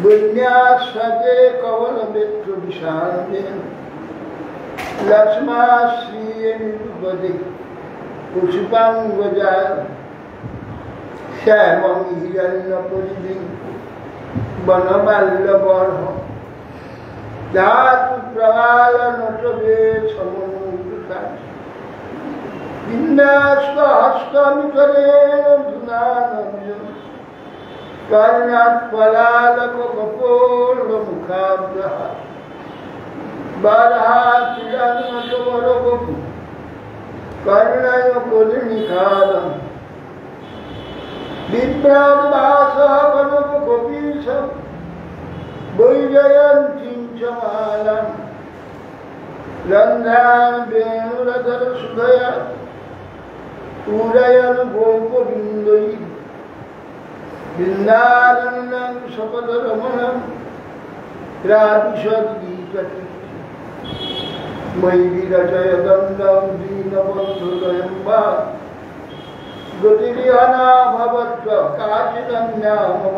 विन्यासते कवल मित्र विशांते लक्ष्मा श्रीयनुपदे पुष्पांगजाय श्यामं हिरण्यपुरीं वनमाल्यवर्ह धातु प्रवालनटवे समनुषा विन्यासहस्तमितरेण धुनानम्यं कर्णात्पलालकपोलमुखाब्जः बारहातिरन्नटवरवपु कर्णयकुलिनिखालम् विभ्राजभासः कनकगोपीशं वैजयन्तीं च मालां रन्ध्रां वेणुरधरसुधया पूरयन् गोपबिन्दैः वृन्दारण्यं सपदरमणं राधिषद्गीतकीर्ति मयि विरचय दण्डं दीनबन्धुदयं वा गतिर्हना भवत्व काचिदन्या मम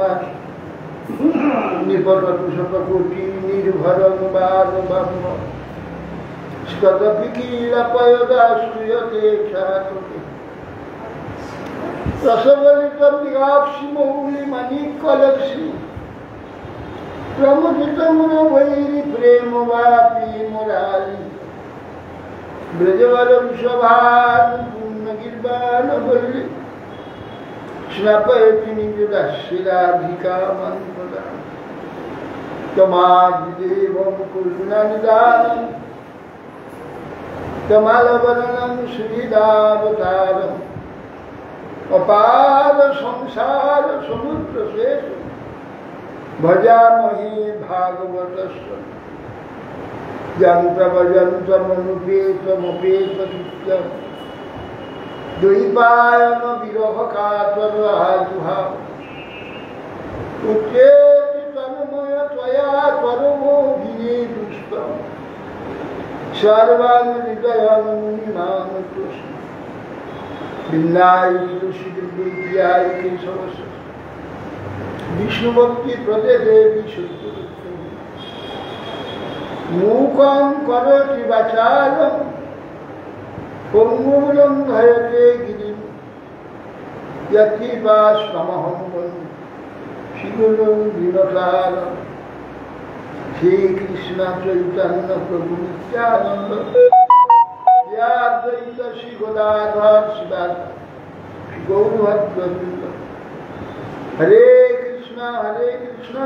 निपततु शतकोटि निर्भरं बालब्रह्म स्कदपिकीलपयदा श्रूयते क्षातुके रसवलितं विगाक्षिमौलिमणिकलक्षि प्रमुदितं वैरि प्रेमवापी मुरारी ब्रजवरंशभान् पूर्णगिर्वाणवल्लि स्नपयति निजदशिलाधिकामन्पदा तमादिदेवं कुर्णनिदानं कमलवदनं श्रीदावतारम् अपार संसार समुद्र शेषु भजामहे भागवतस्य यन्त्रमनुपेतमपेतकृत्यं द्वैपायन विरह कातर आजुहाव उच्चेति तन्मय त्वया परमो विने दुष्टं सर्वान् हृदयं मुनिनां तुष्टं भिन्नाय तुलसीदेव्याय केशवस्य विष्णुभक्ति प्रदे देवी शुद्ध मूकं करोति वाचालं पङ्गुलं धयते गिरिं यत्किपास्महं वन्दे श्रीगुरुं दीनतालं श्रीकृष्ण चैतन्य प्रभु नित्यानन्द अद्वैत श्री गोदाधर शिवासादि गौरभद्रवृंद हरे कृष्ण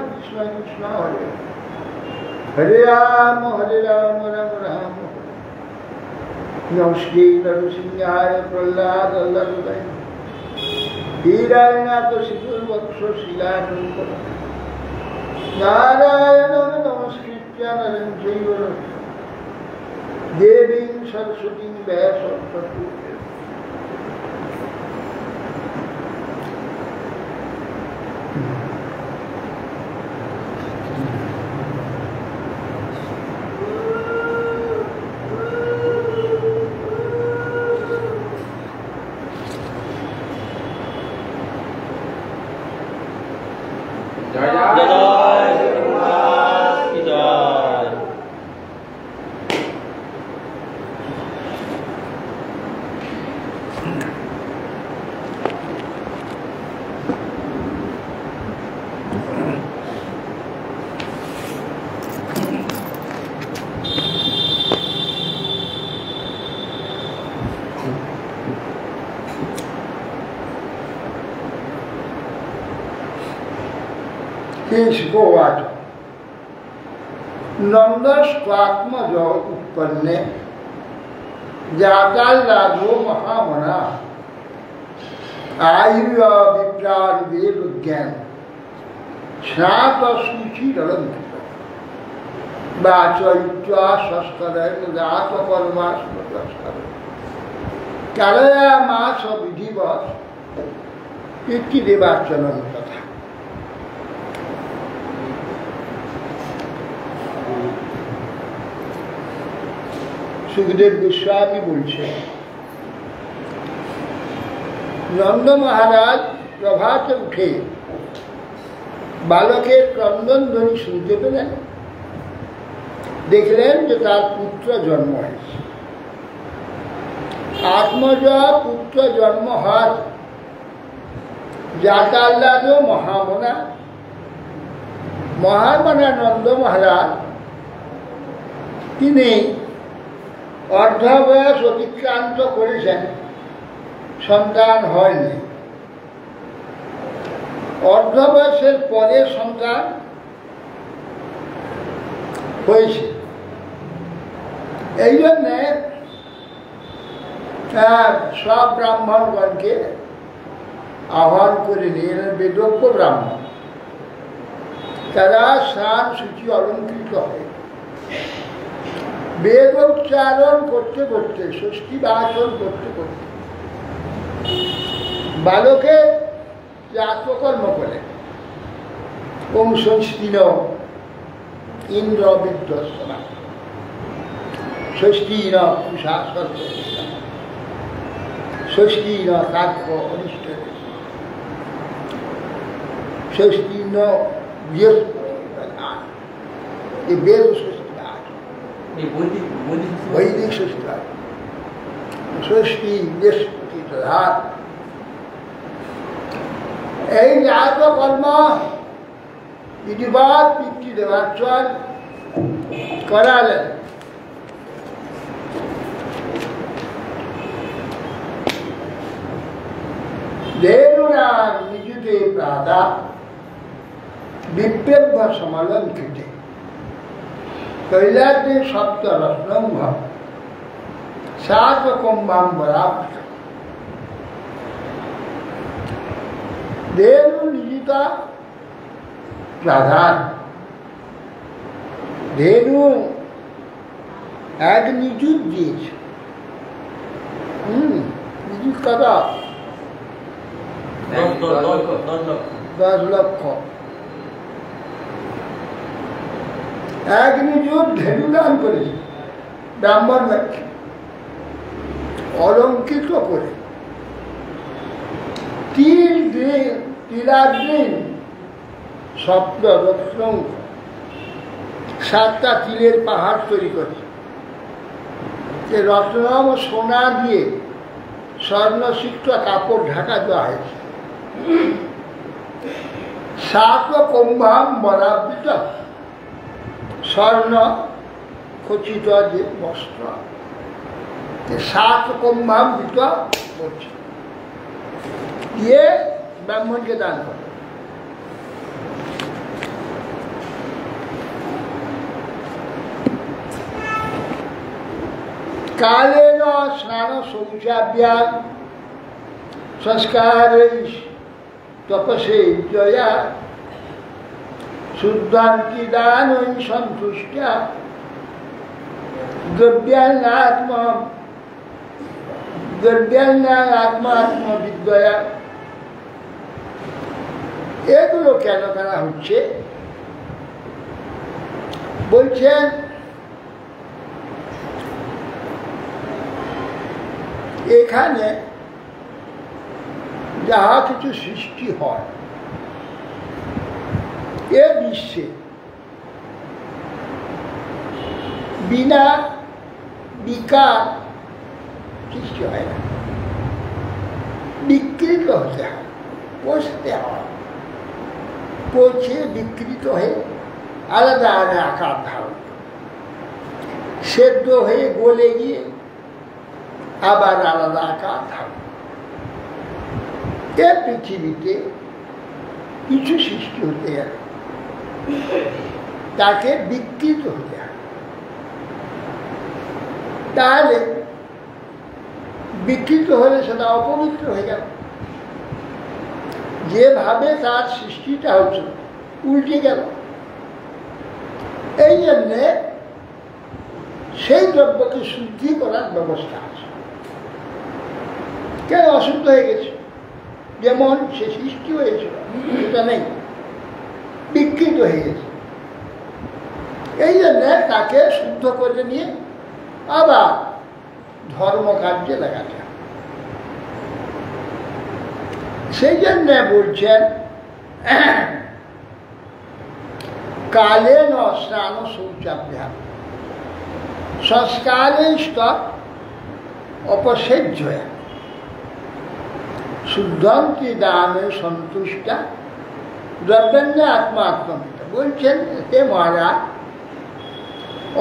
कृष्ण कृष्ण हरे राम राम राम नमस्ते नरसिंहाय प्रह्लाद लल्लभाय हीरायणाथ शिशुर्वक्ष शिलारूप नारायणं नमस्कृत्य नरं चैव देवीं सरस्वतीं व्यासं ततो केशवोवाच नंदस्त्वात्मज उत्पन्ने जाताल्लादो महामना आयुर्य विप्राण वेद ज्ञान स्नात सूचिरलंकृत वाचयित्वा शस्त्रैर् जात परमास्मृतस्तर कलयामास विधिवत् इत्यदेवाचनं तथा सुखदेव गोस्वामी बोलছেন नंद महाराज প্রভাতে উঠে বালকের ক্রন্দন ধ্বনি শুনতে পেলেন, দেখলেন যে তার পুত্র জন্ম হয়েছে। আত্মজ পুত্র জন্ম হওয়ার যাতাল্লাদ মহামনানন্দ মহারাজ তিনি অর্ধবয়স অতিক্রান্ত করেছেন, সন্তান হয়নি। অর্ধবয়সের পরে সন্তান হয়েছে। এই জন্যে সব ব্রাহ্মণগণকে আহ্বান করে নিয়ে বেদজ্ঞ ব্রাহ্মণ, তারা স্নান সূচি অলঙ্কৃত হয়, বেদ উচ্চারণ করতে করতে, ষষ্ঠী বাচন করতে করতে বালকের জাতকর্ম করে ওম ষষ্ঠীন ইন্দ্র বিদ্যস্না ষষ্ঠীন কুষা ষষ্ঠীন কাক্য অনিষ্ট ষষ্ঠীন বৃহস্পতি বেদ ষষ্ঠী বৈদিক ষষ্ঠী ষষ্ঠী বৃহস্পতি প্রধান। এই জাতকর্ম বিধিবাদ পিতৃদেবাচল করালেন। দেবরা নিজুতে প্রাদা বিপ্রেভ্য সমালঙ্কৃতে কৈলাসে সপ্তরত্নম্ভ সাতকুম্ভাম্বরাভূত। দেব নিজিতা প্রাধান, ধেনু এক নিযুত দিয়েছে। নিযুত কত? 10 লক্ষ। এক নিযুত ধেনু দান করেছে ব্রাহ্মণ ব্যক্তি, অলঙ্কৃত করে। তিলাগ্রিন সপ্তরত্ন 7টা তিলের পাহাড় তৈরি করেছে। রত্নম সোনা দিয়ে স্বর্ণসিক্ত কাপড় ঢাকা দেওয়া হয়েছে। 7 কুম্ভাম বরাবৃত স্বর্ণ খচিত যে বস্ত্র, 7 কুম্ভামৃত করছে, দিয়ে ব্রাহ্মণকে দান করে। কালেন স্নান শৌচাভ্যাম সংস্কারৈঃ তপসে জয়া শুদ্ধান্তি দানৈ সন্তুষ্টা দ্রব্যাত্মাত্মবিদ্যয়া। এগুলো কেন করা হচ্ছে? বলছেন এখানে যাহা কিছু সৃষ্টি হয় এ বিশ্বে বিনা বিকার সৃষ্টি হয় না, বিকৃত হতে হয়, পচতে হয়, পচে বিকৃত হয়ে আলাদা আলাদা আকার ধারণ, সেদ্ধ হয়ে গলে গিয়ে আবার আলাদা আকার ধারণ। এ পৃথিবীতে কিছু সৃষ্টি হতে গেলে তাকে বিকৃত হতে হয়, তাহলে বিকৃত হলে সেটা অপবিত্র হয়ে গেল। যেভাবে তার সৃষ্টিটা হচ্ছে উল্টে গেল। এই জন্যে সেই দ্রব্যকে শুদ্ধি করার ব্যবস্থা আছে। কেন অশুদ্ধ হয়ে গেছে? যেমন সে সৃষ্টি হয়েছিল সেটা নেই, বিকৃত হয়ে গেছে। এই জন্য তাকে শুদ্ধ করে নিয়ে আবার ধর্মকার্যে লাগাতে হবে। সেই জন্য বলছেন কালে ন স্নান শৌচাভ্যাম সংস্কারে অপসেজ্য শুদ্ধন্তি দামে সন্তুষ্টা দ্রব্যান্য আত্মা আত্মমিতা। বলছেন হে মহারাজ,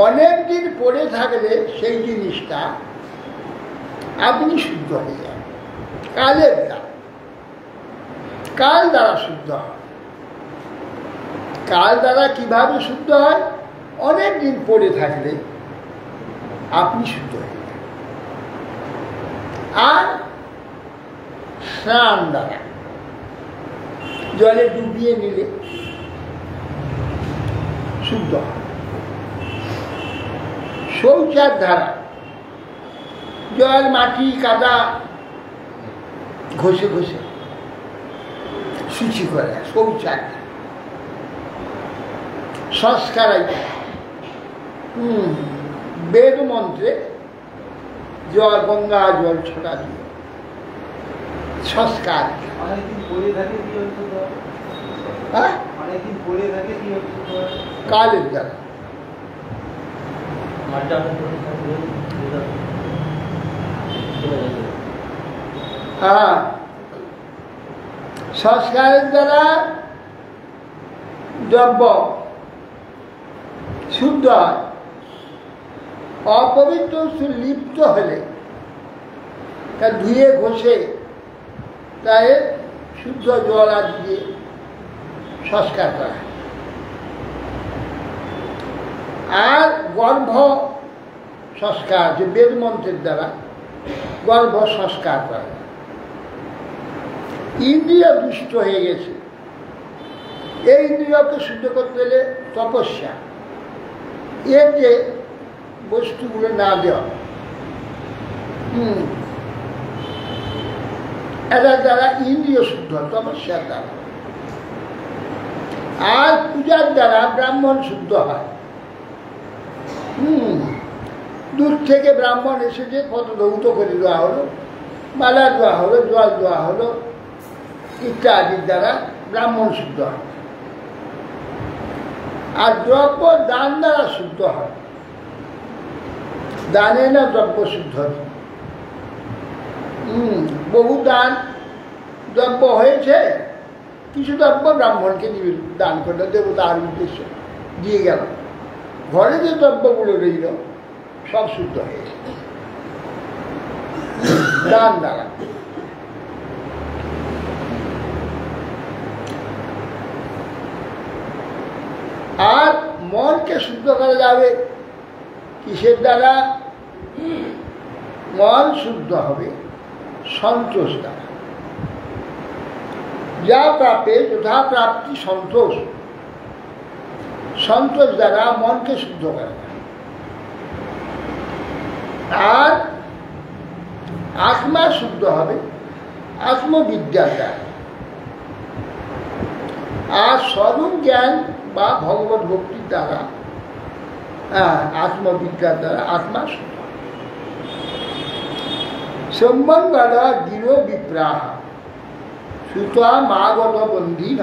অনেকদিন পড়ে থাকলে সেই জিনিসটা আপনি শুদ্ধ হয়ে যান। কালের দ্বারা, কাল দ্বারা শুদ্ধ হয়। কাল দ্বারা কিভাবে শুদ্ধ হয়? অনেক দিন পড়ে থাকলে আপনি শুদ্ধ হয়ে যান। আর স্নান দ্বারা, জলে ডুবিয়ে নিলে শুদ্ধ হয়। শৌচার ধারা, জল মাটি কাদা ঘষে ঘষে শুচি করে শৌচার সংস্কার। বেদ মন্ত্রে জল, গঙ্গা জল ছোটা দিয়ে সংস্কার। কালের দ্বারা হ্যাঁ, সংস্কারের দ্বারা দ্রব্য শুদ্ধ হয়। অপবিত্র লিপ্ত হলে তা ধুয়ে ঘষে তাই শুদ্ধ জল আদি দিয়ে সংস্কার করা। আর গর্ভ সংস্কার, যে বেদ মন্ত্রের দ্বারা গর্ভ সংস্কার করা। ইন্দ্রিয় দুষ্ট হয়ে গেছে, এই ইন্দ্রিয়কে শুদ্ধ করতে গেলে তপস্যা, এর যে বস্তুগুলো না দেওয়া, এটার দ্বারা ইন্দ্রিয় শুদ্ধ হয়, তপস্যার দ্বারা। আর পূজার দ্বারা ব্রাহ্মণ শুদ্ধ হয়। দূর থেকে ব্রাহ্মণ এসেছে, কত ধৌত করে দেওয়া হলো, মালা দেওয়া হলো, জল দেওয়া হলো ইত্যাদির দ্বারা ব্রাহ্মণ শুদ্ধ হয়। আর দ্রব্য দান দ্বারা শুদ্ধ হয়। দানে না দ্রব্য শুদ্ধ হয়। বহু দান দ্রব্য হয়েছে, কিছু দ্রব্য ব্রাহ্মণকে দান করলে দেবতার উদ্দেশ্যে দিয়ে গেল, ঘরে যে দ্রব্যগুলো রইল সব শুদ্ধ হয়েছে দান দ্বারা। আর মনকে শুদ্ধ করা যাবে কিসের দ্বারা? মন শুদ্ধ হবে সন্তোষ দ্বারা। যা প্রাপ্তে যথা প্রাপ্তি সন্তোষ, সন্তোষ দ্বারা মনকে শুদ্ধ করা যায়। আর আত্মা শুদ্ধ হবে আত্মবিদ্যার দ্বারা। আর স্বরূপ জ্ঞান বা ভগবত ভক্তির দ্বারা, আত্মবিদ্যার দ্বারা আত্মা শুদ্ধ। সম্বন্ধ গিরো বিপ্রাহ সুতা মাগত বন্ধীন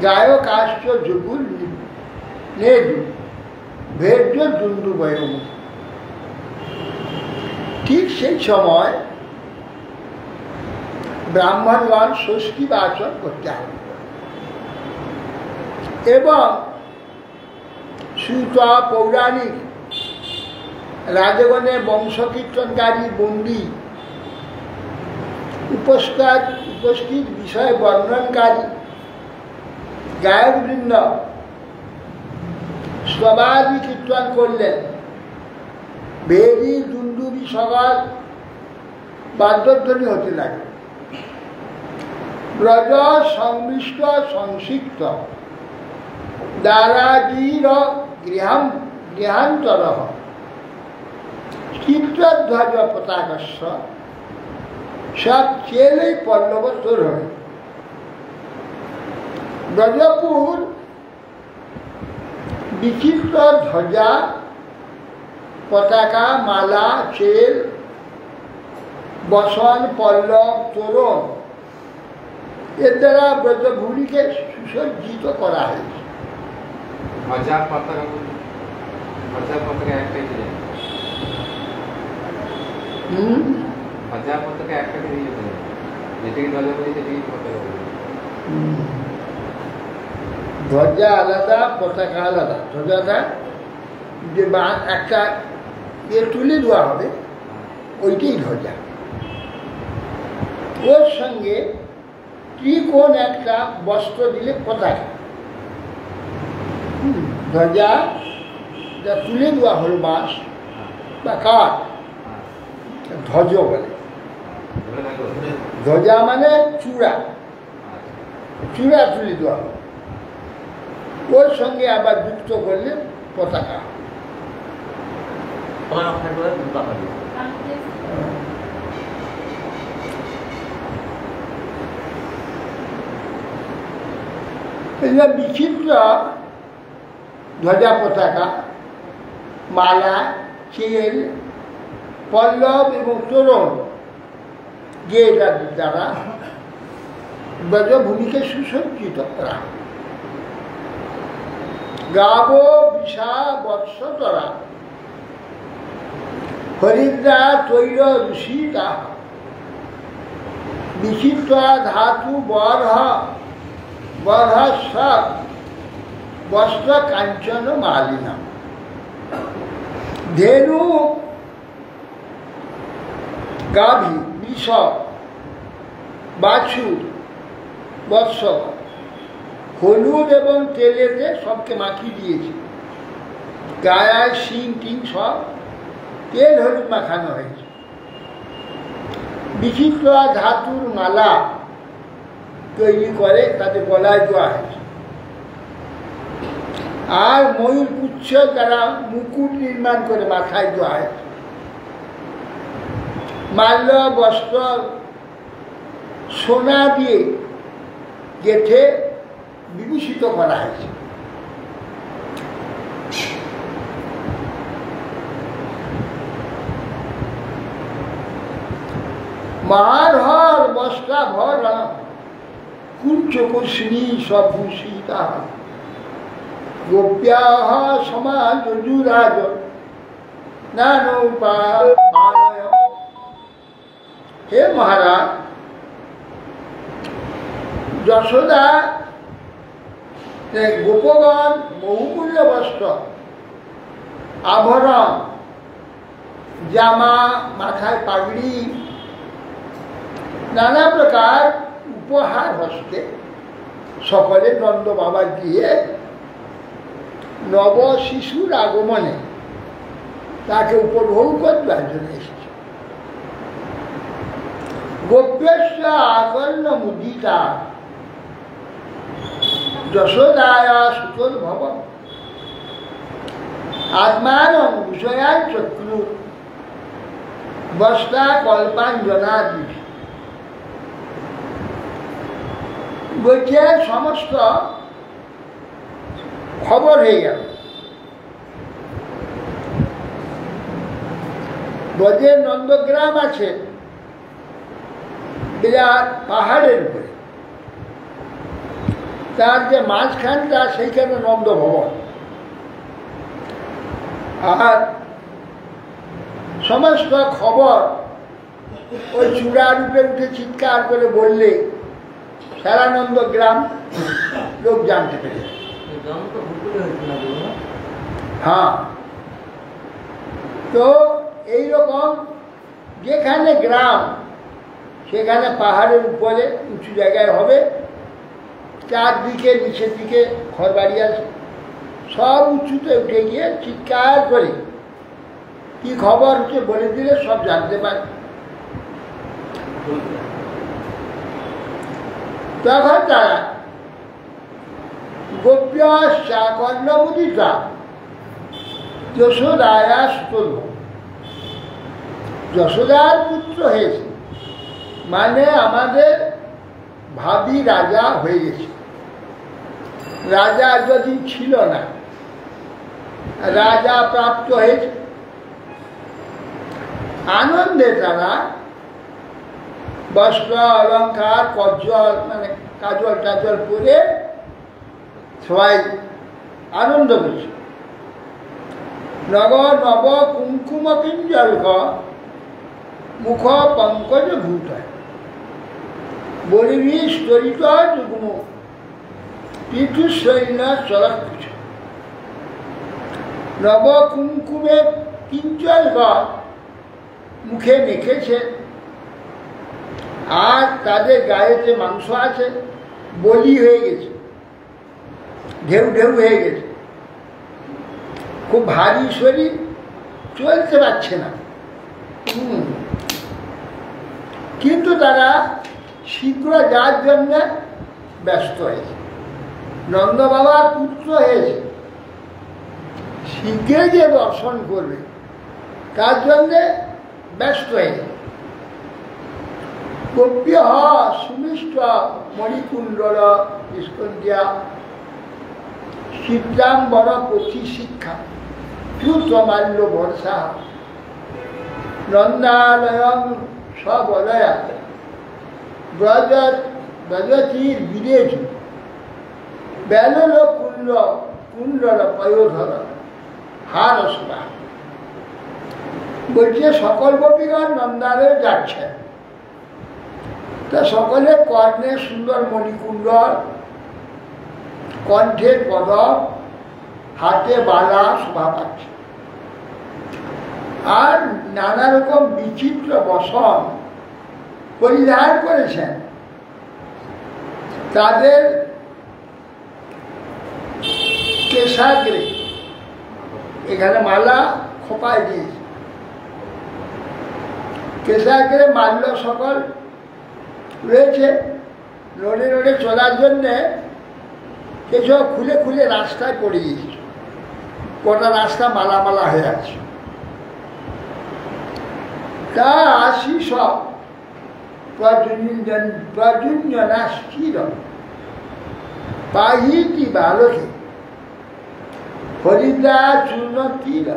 গায়কাশ্চ যুগুল নেদু ভেদ্য দুন্দু বয়ম। ঠিক সেই সময় ব্রাহ্মণগণ ষষ্ঠী বাচন করতে আরম্ভ এবং সুত পৌরাণিক রাজগণের বংশকীর্তনকারী বন্দী উপস্থিত বিষয় বর্ণনকারী গায়কবৃন্দ স্তবাদি কীর্তন করলেন। বেদি দুন্দুবি সবার বাদ্যধ্বনি হতে লাগে। ব্রজ সংমিষ্ট সংসিক্ত দারাজির গৃহান্তর চিত্রধ্বজ পতাকস্য সব চেলেই পল্লব তোরণ। ব্রজপুর বিচিত্র ধ্বজা, পতাকা, মালা, চেল, বসন, পল্লব, তোরণ এর দ্বারা ব্রজভূমিকে সুসজ্জিত করা হয়েছে। ধ্বজা পতাকা একটাই দিয়ে ধ্বজা পতাকা একটাকে দিয়ে যেতে হবে, যেটাকে ধ্বজা বলি সেটাকে পতাকা বলি। ধ্বজা আলাদা, পতাকা আলাদা। ধ্বজাটা যে একটা তুলে দেওয়া হবে ওইটাই ধ্বজা। ওর সঙ্গে ত্রিকোণ একটা বস্ত্র দিলে পতাকা। ধ্বজা যা তুলে দেওয়া হল বাঁশ বা কাঠ, ধ্বজ বলে। ধ্বজা মানে চূড়া, চূড়া তুলে দেওয়া হল, ওর সঙ্গে আবার যুক্ত করলে পতাকা। বিচিত্র ধ্বজা পতাকা, মালা, চেল, পল্লব এবং তোরণ যে এটার দ্বারা ব্রজভূমিকে সুসজ্জিত করা। গাব বিষা বৎসতরা হরিদ্রা তৈল ঋষি দাহ বিচিত্র ধাতু বর্হ সব বস্ত্র কাঞ্চন মালিনা ধেনু গাভী বৃষভ বাছুর বৎস হলুদ এবং তেলেতে সবকে মাখিয়ে দিয়েছে। গায়ে শিং টিং সব তেল হলুদ মাখানো হয়েছে। বিচিত্র ধাতুর মালা তৈরি করে তাদের গলায় দেওয়া হয়েছে। আর ময়ূর পুচ্ছ দ্বারা মুকুট নির্মাণ করে মাথায় দেওয়া হয়েছে। মাল্য বস্ত্র সোনা দিয়ে গেঁথে বিভূষিত করা হয়েছে। মহারহর বস্ত্রাভর কুঞ্চকুশিনী সভূষিতা গোপ্যাহ সমাজ যজুরাজ নানোপায়। হে মহারাজ, যশোদা গোপগণ বহুমূল্য বস্ত্র, আভরণ, জামা, মাথায় পাগড়ি, নানা প্রকার উপহার হস্তে সকলে নন্দ বাবা দিয়ে নব শিশুর আগমনে তাকে উপভোগ করবার জন্য এসেছে। গোপ্যস্য আকর্ণ মুদিতা যশোদায়া সুতোর ভব আত্মান বিষয়ান চক্রু বস্তা কল্পাঞ্জনাদি। বলছে সমস্ত খবর হয়ে গেল। ব্রজের নন্দগ্রাম আছে বিরাট পাহাড়ের উপরে, তার যে মাঝখানটা সেইখানে নন্দ ভবন। আর সমস্ত খবর ওই চূড়ার উপরে উঠে চিৎকার করে বললে সারা নন্দগ্রাম লোক জানতে পেরে। হ্যাঁ, তো এইরকম যেখানে গ্রাম সেখানে পাহাড়ের উপরে উঁচু জায়গায় হবে, চারদিকে নিচের দিকে ঘর বাড়ি আছে, সব উঁচুতে উঠে গিয়ে চিৎকার করে কি খবর হচ্ছে বলে দিলে সব জানতে পারে। তখন তারা গোপ্য কর্ণমুদিতা যশোদায়া সুতোর যশোদার পুত্র হয়েছে, মানে আমাদের ভাবি রাজা হয়ে গেছে। রাজা যদি ছিল না, রাজা প্রাপ্ত হয়েছে। আনন্দে তারা বস্ত্র অলঙ্কার কজ্জল মানে কাজল টাজল পরে সবাই আনন্দ করছে। নব নব কুঙ্কুম পিঞ্জলক মুখ পঙ্কজ ভূত বলিবি স্তরিত যুগ্ম পিঠুশৈল চরক। নব কুঙ্কুমে পিঞ্জলক মুখে মেখেছে, আর তাদের গায়েতে মাংস আছে, বলি হয়ে গেছে, ঢেউ ঢেউ হয়ে গেছে, খুব ভারী শরীর, চলতে পারছে না। কিন্তু তারা শীঘ্র যার জন্য ব্যস্ত হয়েছে। নন্দ বাবার পুত্র হয়েছে, শীঘ্র যে দর্শন করবে তার জন্যে ব্যস্ত হয়েছে। গোপ্য সুমিষ্ট মণিকুণ্ডল স্কন্দিয়া সিদ্ধাম্বর পথি শিক্ষা দ্রুতমাল্য বর্ষা নন্দালয়ং সবলয়া ব্রজতীর বিরেজ বেলল কুণ্ডল পয়োধর হারসবা। বলছে সকল গোপীগণ নন্দালয়ে যাচ্ছে, তা সকলে কর্ণে সুন্দর মণিকুণ্ডল, কণ্ঠে পদক, হাতে বালা শোভা পাচ্ছে, আর নানা রকম বিচিত্র বসন পরিধান করেছেন। তাদের কেশাগ্রে এখানে মালা খোপায় দিয়েছে, কেশাগ্রে মাল্য সকল রয়েছে। রোডে রোডে চলার জন্যে কিছু খুলে খুলে রাস্তায় পড়ে গিয়েছে, গোটা রাস্তা মালা মালা হয়ে আছে। তা আশিস প্রজুঞ্জনা স্থির পাহিতি বালকে হরিদ্রা চূর্ণ তীর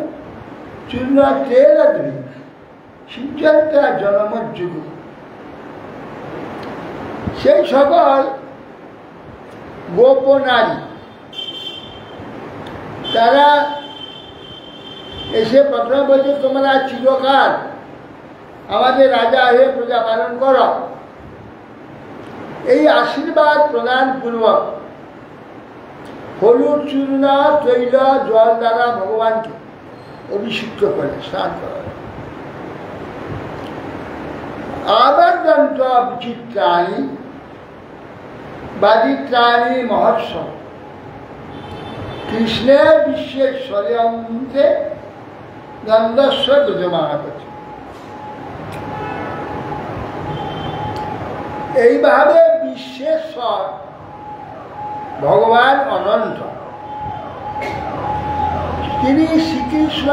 চূর্ণ তেল ধুই সিঞ্চতা জনমযুগ। সেই সকল গোপনারী তারা এসে প্রথমে বলছে, তোমরা চিরকাল আমাদের রাজা হয়ে প্রজা পালন করো। এই আশীর্বাদ প্রদান পূর্বক হলুদ চূর্ণ তৈল জল দ্বারা ভগবানকে অভিষিক্ত করে স্নান করা। আবর্তন্ত বিচিত্রাণী বাদিত্রাণী মহোৎসব কৃষ্ণের বিশ্বেশ্বরে অন্তে নন্দস্ব দুজমানপতি। এইভাবে বিশ্বেশ্বর ভগবান অনন্ত, তিনি শ্রীকৃষ্ণ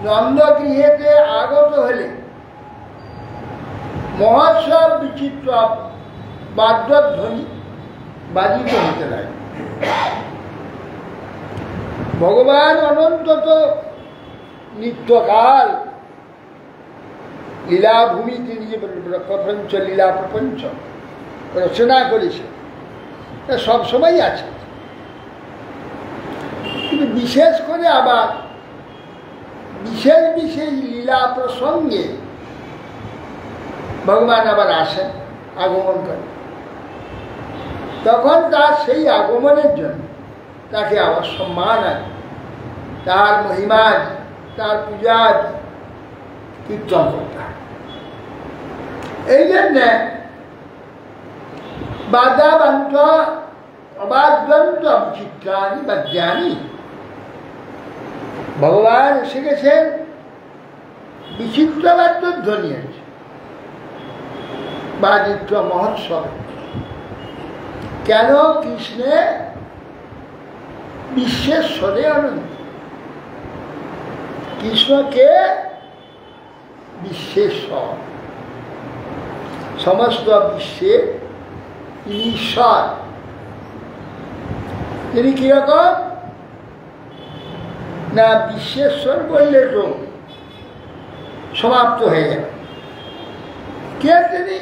নন্দগৃহেতে আগত হলে মহোৎসব বিচিত্র বাদ্যধ্বনি বাজিত হতে লাগে। ভগবান অনন্ত তো নিত্যকাল লীলাভূমি, তিনি যে প্রপঞ্চ লীলা প্রপঞ্চ রচনা করেছে সবসময় আছে। কিন্তু বিশেষ করে আবার বিশেষ বিশেষ লীলা প্রসঙ্গে ভগবান আবার আসেন, আগমন করেন। তখন তার সেই আগমনের জন্য তাকে আবার সম্মান আছে, তার মহিমা, তার পূজা, কীর্তন করতে হয়। এই জন্যে বাদাবান্ত অবাদ্যন্ত বিচিত্রাণী বাদ্যানি, ভগবান এসে গেছেন, বিচিত্র বাদ্যধ্বনি আছে, বাদিত্র মহোৎসব। কেন? কৃষ্ণে বিশ্বেশ্বরে অনন্ত, কৃষ্ণকে বিশ্বেশ্বর, সমস্ত বিশ্বের ঈশ্বর। তিনি কিরকম না, বিশ্বেশ্বর বললে তো সমাপ্ত হয়ে যাবে। কে তিনি?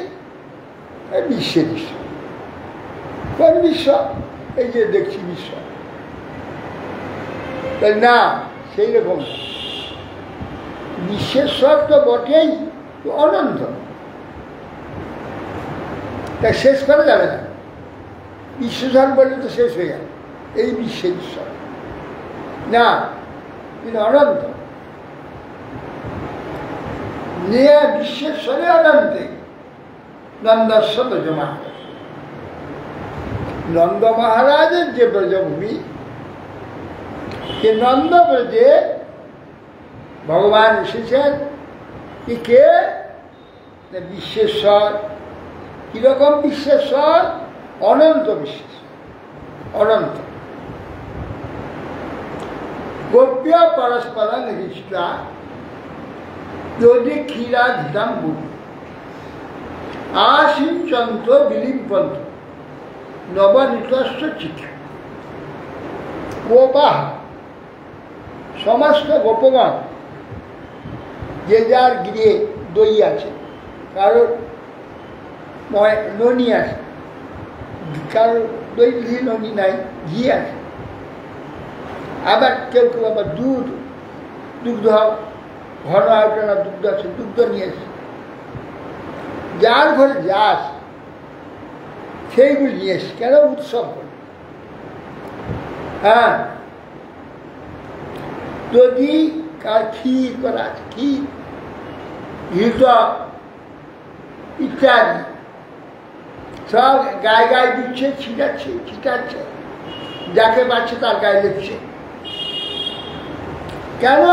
বিশ্বের ঈশ্বর। কোন বিশ্ব? এই যে দেখছি বিশ্ব। তাই না, সেই রকম বিশ্বেশ্বর তো বটেই, অনন্ত, তা শেষ করা যাবে না। বিশ্বেশ্বর বললে তো শেষ হয়ে যাবে, এই বিশ্বের ঈশ্বর না, কিন্তু অনন্ত। নিয়ে বিশ্বেশ্বরে অনন্তে নন্দস্ব ব্রজ মহারাজ। নন্দ মহারাজের যে ব্রজভূমি, সে নন্দ ব্রজে ভগবান এসেছেন। কি কে? বিশ্বেশ্বর। কিরকম বিশ্বেশ্বর? অনন্ত বিশ্বেশ্বর, অনন্ত। গোপ্য পরস্পরং হৃষ্টা যদি ক্ষীরা ধিতাম বুদ্ধি আসিঞ্চন্ত বিলিম্পন্ত নবনীতস্ব চিঠি। গোপাহ সমস্ত গোপগণ, যে যার গৃহে দই আছে, কারোর ননি আছে, কারোর দই ঘি ননি নাই, ঘি আছে। আবার কেউ কেউ আবার দুগ্ধ ঘন আয়তনা দুগ্ধ আছে, দুগ্ধ নিয়ে আসে। যার ঘরে যা আছে সেইগুলি নিয়ে এসে কেন উৎসব করে। হ্যাঁ, যদি কার ক্ষীর করা আছে, ক্ষীর, ঘৃত ইত্যাদি সব গায়ে গায়ে দিচ্ছে, ছিটাচ্ছে, যাকে পাচ্ছে তার গায়ে দিচ্ছে। কেন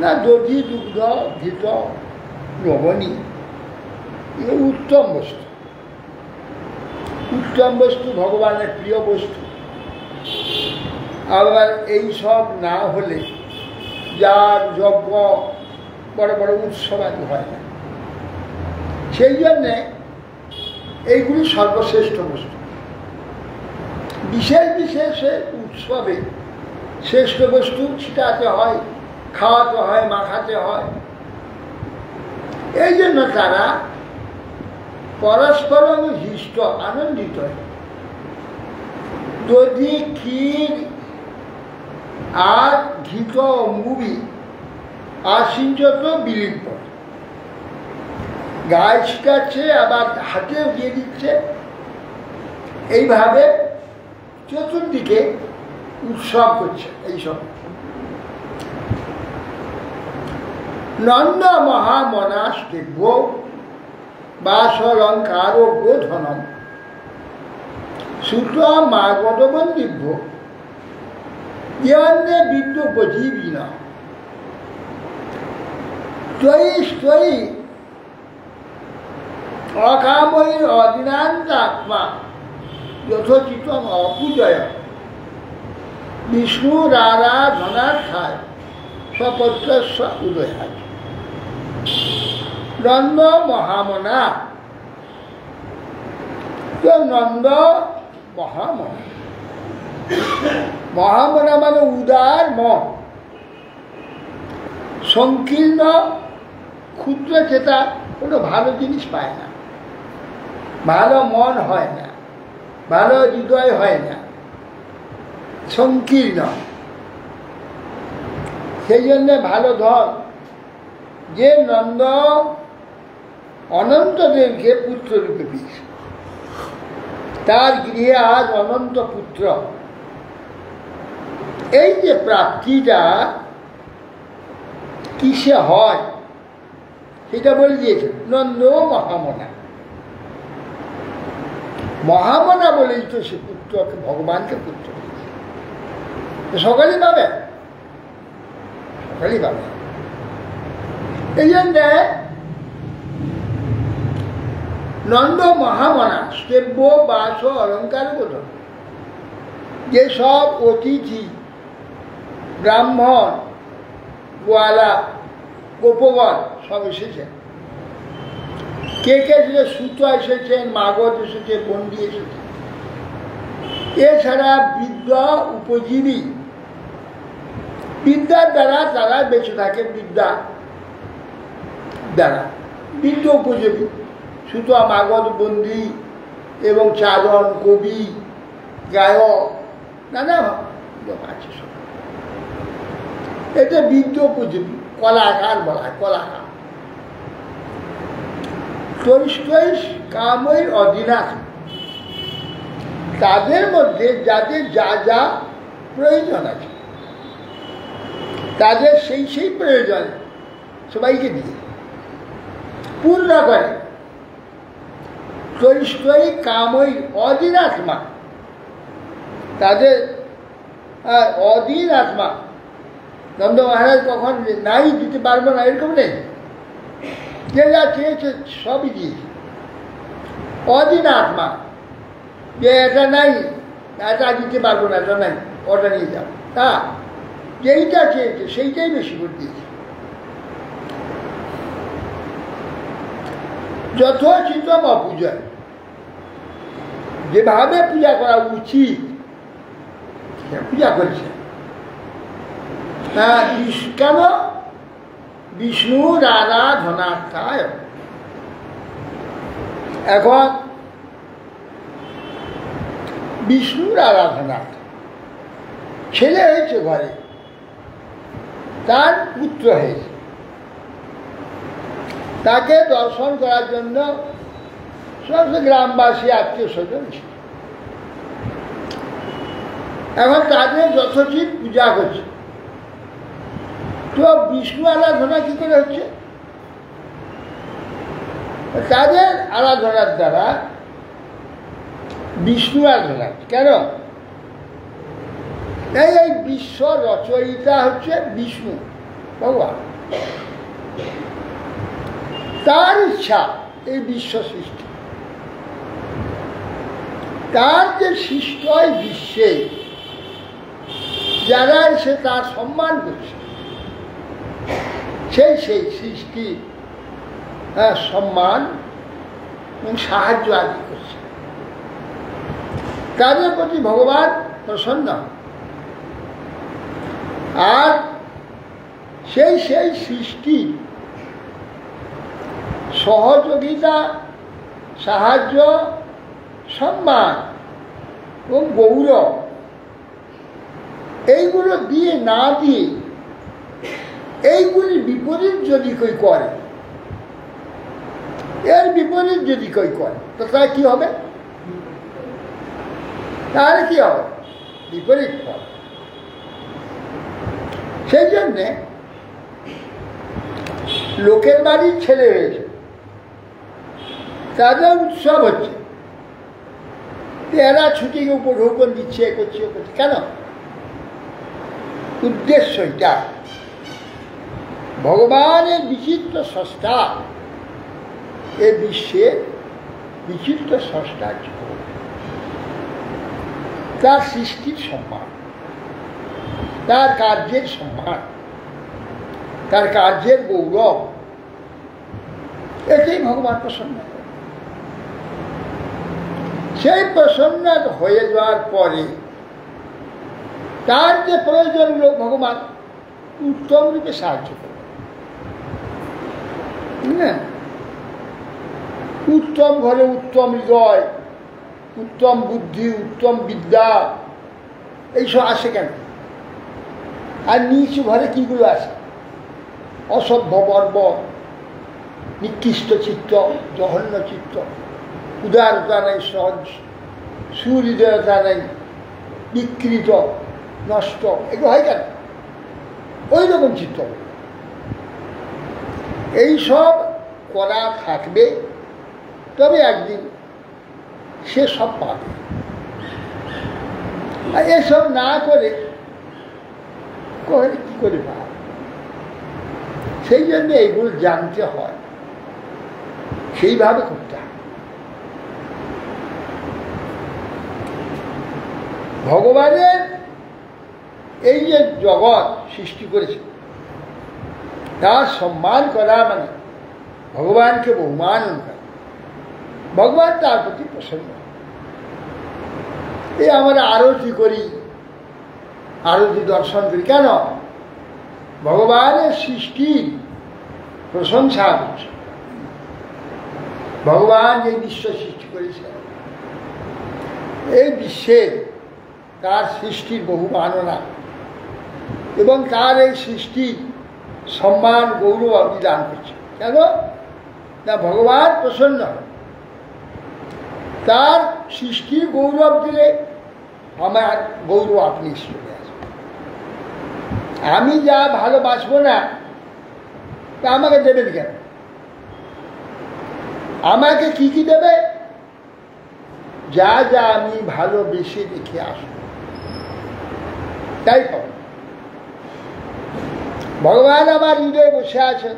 না? দধি দুগ্ধ ঘৃত লবণী, এগুলো উত্তম বস্তু, উত্তম বস্তু, ভগবানের প্রিয় বস্তু। আবার এই সব না হলে যার যজ্ঞ বড় বড় উৎসব আদি হয় না। সেই জন্যে এইগুলি সর্বশ্রেষ্ঠ বস্তু। বিশেষ বিশেষ উৎসবে শ্রেষ্ঠ বস্তু ছিটাতে হয়, খাওয়াতে হয়, মাখাতে হয়। এই জন্য তারা পরস্পর হৃষ্ট, আনন্দিত হয়। দধি, ক্ষীর আর ঘৃত মুড়ি আসিঞ্চত বিলিম্প, গায়ে ছিটাচ্ছে, আবার হাতেও দিয়ে দিচ্ছে। এইভাবে চতুর্দিকে উৎসব করছে। এইসব নন্দ মহামনাস্তেভ্য বাসলঙ্কার গোধনম সুত মাগধবন্দিভ্য ইয়ন্নে বিদ্যুপজীবিন ত্বয়ি ত্বয়ি অকাময়ীর অদিনান্তাত্মা যথোচিতম অপূজয় বিষ্ণুর আরাধনার্থায় স্বপত্রস্ব উদয়ায়। নন্দ মহামনা, নন্দ মহামনা, মহামনা মানে উদার মন, সংকীর্ণ ক্ষুদ্র চেতা কোনো ভালো জিনিস পায় না, ভালো মন হয় না, ভালো হৃদয় হয় না, সংকীর্ণ। সেই জন্যে ভালো ধন, যে নন্দ অনন্তদেবকে পুত্ররূপে পেয়েছে, তার গৃহে আজ অনন্ত পুত্র। এই যে প্রাপ্তিটা কিসে হয় সেটা বলে দিয়েছে। নন্দ মহামনা, মহামনা বলেই তো সে পুত্রকে, ভগবানকে পুত্র পেয়েছে। সকালই পাবে, সকালই পাবে। এই জন্যে নন্দ মহামনা স্তব্য বাস অলঙ্কার বোধন, যেসব অতিথি ব্রাহ্মণ গোয়ালা গোপগণ সব এসেছেন। কে কে এসেছে? সুত এসেছেন, মাগধ এসেছে, বন্দি এসেছে। এছাড়া বিদ্যা উপজীবী, বিদ্যার দ্বারা তারা বেঁচে থাকে, বিদ্যা দ্বারা বিদ্যা উপজীবী। সুত, মাগধ, বন্দি এবং চারণ, কবি, গায়ক, নানা লোক আছে সব। এটা বিদ্য কলাকার বলা হয়, কলাকার। টলস্টয় কামই অধীনাথ, তাদের মধ্যে যাদের যা যা প্রয়োজন আছে তাদের সেই সেই প্রয়োজন সবাইকে দিয়ে পূর্ণ করে। টলস্টয় কামই অধীন আত্মা, তাদের অধীন আত্মা। নন্দ মহারাজ কখন নাই দিতে পারবো না এরকম নেই, যে যা চেয়েছে সবই দিয়েছে। অধীন আত্মা, যে এটা নাই, এটা দিতে পারবো না, এটা নাই, ওটা নিয়ে যাও। তা যেইটা চেয়েছে সেইটাই বেশি করে দিয়েছে। যথোচিত অপূজা, যেভাবে পূজা করা উচিত পূজা করেছে। কেন? বিষ্ণুর আরাধনার্থায়। এখন বিষ্ণুর আরাধনার্থ ছেলে হয়েছে ঘরে, তার পুত্র হয়েছে, তাকে দর্শন করার জন্য সমস্ত গ্রামবাসী, আত্মীয় স্বজন। এখন তাদের যথোচিত পূজা করছে। তো বিষ্ণু আরাধনা কি করে হচ্ছে? তাদের আরাধনার দ্বারা বিষ্ণু আরাধনা। কেন? এই বিশ্ব রচয়িতা হচ্ছে বিষ্ণু ভগবান, তার ইচ্ছা এই বিশ্ব সৃষ্টি। তার যে সৃষ্ট বিশ্বে যারা এসে তার সম্মান করছে, সেই সেই সৃষ্টি সম্মান এবং সাহায্য আদি করছে, তাদের প্রতি ভগবান প্রসন্ন। আর সেই সেই সৃষ্টি সহযোগিতা, সাহায্য, সম্মান এবং গৌরব এইগুলো দিয়ে না দিয়ে এইগুলির বিপরীত যদি কেউ করে, এর বিপরীত যদি কেউ করে, তো তার কি হবে? তাহলে কি হবে? বিপরীত হবে। সেই জন্যে লোকের বাড়ির ছেলে হয়েছে, তাদের উৎসব হচ্ছে, এরা ছুটিকে উপঢৌকন দিচ্ছে, এ করছে, ও করছে। কেন? উদ্দেশ্য এটা ভগবানের বিচিত্র স্রষ্টা, এ বিশ্বের বিচিত্র স্রষ্টা, তার সৃষ্টির সম্মান, তার কার্যের সম্মান, তার কার্যের গৌরব, এটাই ভগবান প্রসন্ন। সেই প্রসন্ন হয়ে যাওয়ার পরে তার যে প্রয়োজন লোক ভগবান উত্তম রূপে সাহায্য করে। উত্তম ঘরে উত্তম হৃদয়, উত্তম বুদ্ধি, উত্তম বিদ্যা, এইসব আসে কেন? আর নিচু ঘরে কিগুলো আসে? অসভ্য, বর্বর, নিকৃষ্ট চিত্ত, জঘন্য চিত্ত, উদারতা নেই, সহজ সুহৃদয়তা নেই, বিকৃত, নষ্ট, এগুলো হয় কেন? ওই রকম চিত্ত। এইসব করা থাকবে, তবে একদিন সে সব পাবে। আর এসব না করে কি করে পাবে? সেই জন্য এইগুলো জানতে হয়, সেইভাবে করতে হয়। ভগবানের এই যে জগৎ সৃষ্টি করেছে, তার সম্মান করা মানে ভগবানকে বহুমান করা। ভগবান তার প্রতি প্রসন্ন। এই আমরা আরতি করি, আরতি দর্শন করি কেন? ভগবানের সৃষ্টির প্রশংসা করছে। ভগবান এই বিশ্ব সৃষ্টি করেছেন, এই বিশ্বের তার সৃষ্টির বহু মাননা এবং তার এই সৃষ্টির সম্মান গৌরব আপনি দান করছেন। কেন না ভগবান প্রসন্ন হয়, তার সৃষ্টির গৌরব দিলে আমার গৌরব আপনি চলে আসবেন। আমি যা ভালোবাসবো না তা আমাকে দেবেন কেন? আমাকে কি কি দেবে? যা যা আমি ভালোবেসে দেখে আসবো তাই পাবো। ভগবান আমার হৃদয়ে বসে আছেন,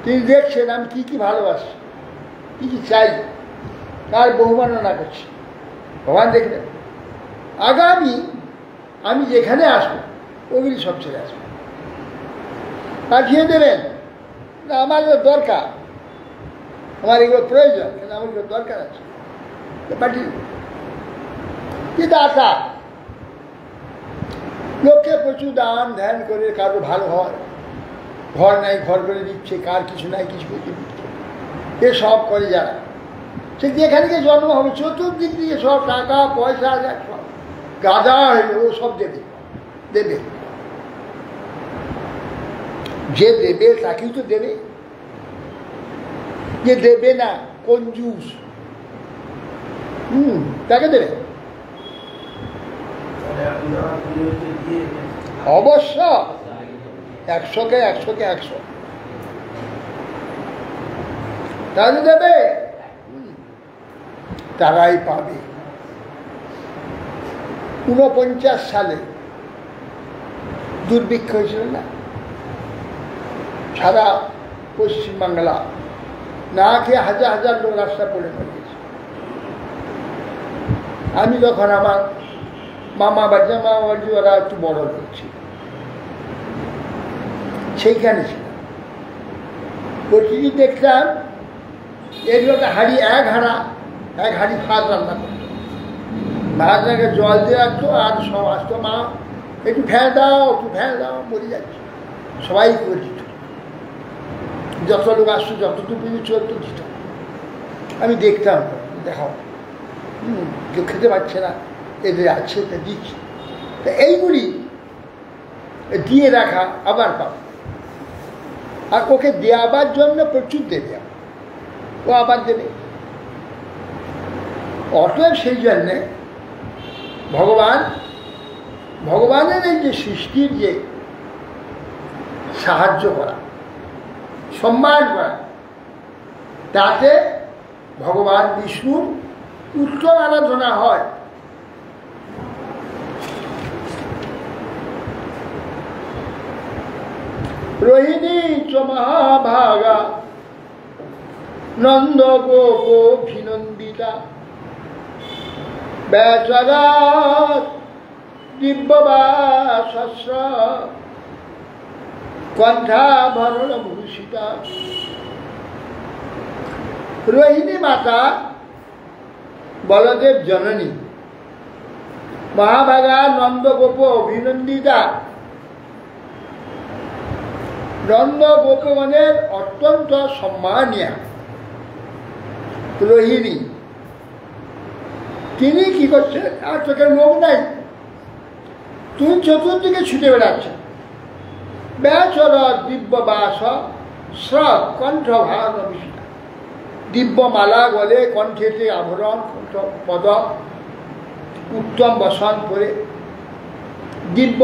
তিনি দেখছেন আমি কি কি ভালোবাসি, কি কি চাই, তার বহুমাননা করছি। ভগবান দেখবেন আগামী আমি যেখানে আসবো ওগুলি সব ছেড়ে আসবো, পাঠিয়ে দেবেন না আমার দরকার, আমার এগুলো প্রয়োজন, কিন্তু আমার এগুলো দরকার আছে, পাঠিয়ে দেবেন। কি দাতা, লোককে প্রচুর দান ধ্যান করে কারো ভালো হয়, ঘর নাই ঘর করে দিচ্ছে, কার কিছু নাই কিছু করে দিচ্ছে, এসব করে যারা, সে যেখানে গিয়ে জন্ম হবে চতুর্দিক দিয়ে সব টাকা পয়সা সব গাদা হইলে ও সব দেবে দেবে। যে দেবে তাকেই তো দেবে, যে দেবে না কঞ্জুস তাকে দেবে অবশ্য 100-কে 100 তাহলে দেবে, তারাই পাবে। 49 সালে দুর্ভিক্ষ হয়েছিল না, সারা পশ্চিমবাংলা না খেয়ে হাজার হাজার লোক রাস্তা পড়ে গেছে। আমি যখন আমার মামা বাড়ি ওরা একটু বড় লোক ছিল, সেইখানে ছিল, প্রতিদিন দেখতাম এগুলোকে হাঁড়ি এক হাঁড়ি ভাত রান্না করতো, ভাত রাখে জল দিয়ে রাখতো, আর সব আসতো মা একটু ফেলে দাও মরে যাচ্ছে, সবাই করে দিত। যত লোক আসতো যতটুকু চলতো দিত। আমি দেখতাম, দেখাও কেউ খেতে পারছে না, এদের আছে তা দিচ্ছি। তা এইগুলি দিয়ে রাখা আবার পাবো, আর ওকে দেওয়ার জন্য প্রচুর দেবে, ও আবার দেবে। অতএব সেই জন্যে ভগবানের এই যে সৃষ্টির যে সাহায্য করা, সম্মান করা, তাতে ভগবান বিষ্ণুর উত্তম আরাধনা হয়। রোহিণী চ মহাভাগা নন্দ গোপভিনন্দিতা বেচারাত দিব্যবাসস্র কণ্ঠাভরণ ভূষিতা। রোহিণী মাতা বলদেব জননী, মহাভাগা নন্দগোপ অভিনন্দিতা, নন্দ গোপগণের অত্যন্ত সম্মানীয় রোহিণী, তিনি কি করছেন? আর চোখের লোক নাই, তুমি চতুর্দিকে ছুটে বেড়াচ্ছেন। বেচর দিব্যবাস স্রব কণ্ঠ ভারত বিষ্ণা, দিব্যমালা গলে, কণ্ঠেতে আভরণ, কণ্ঠ পদক, উত্তম বসন করে, দিব্য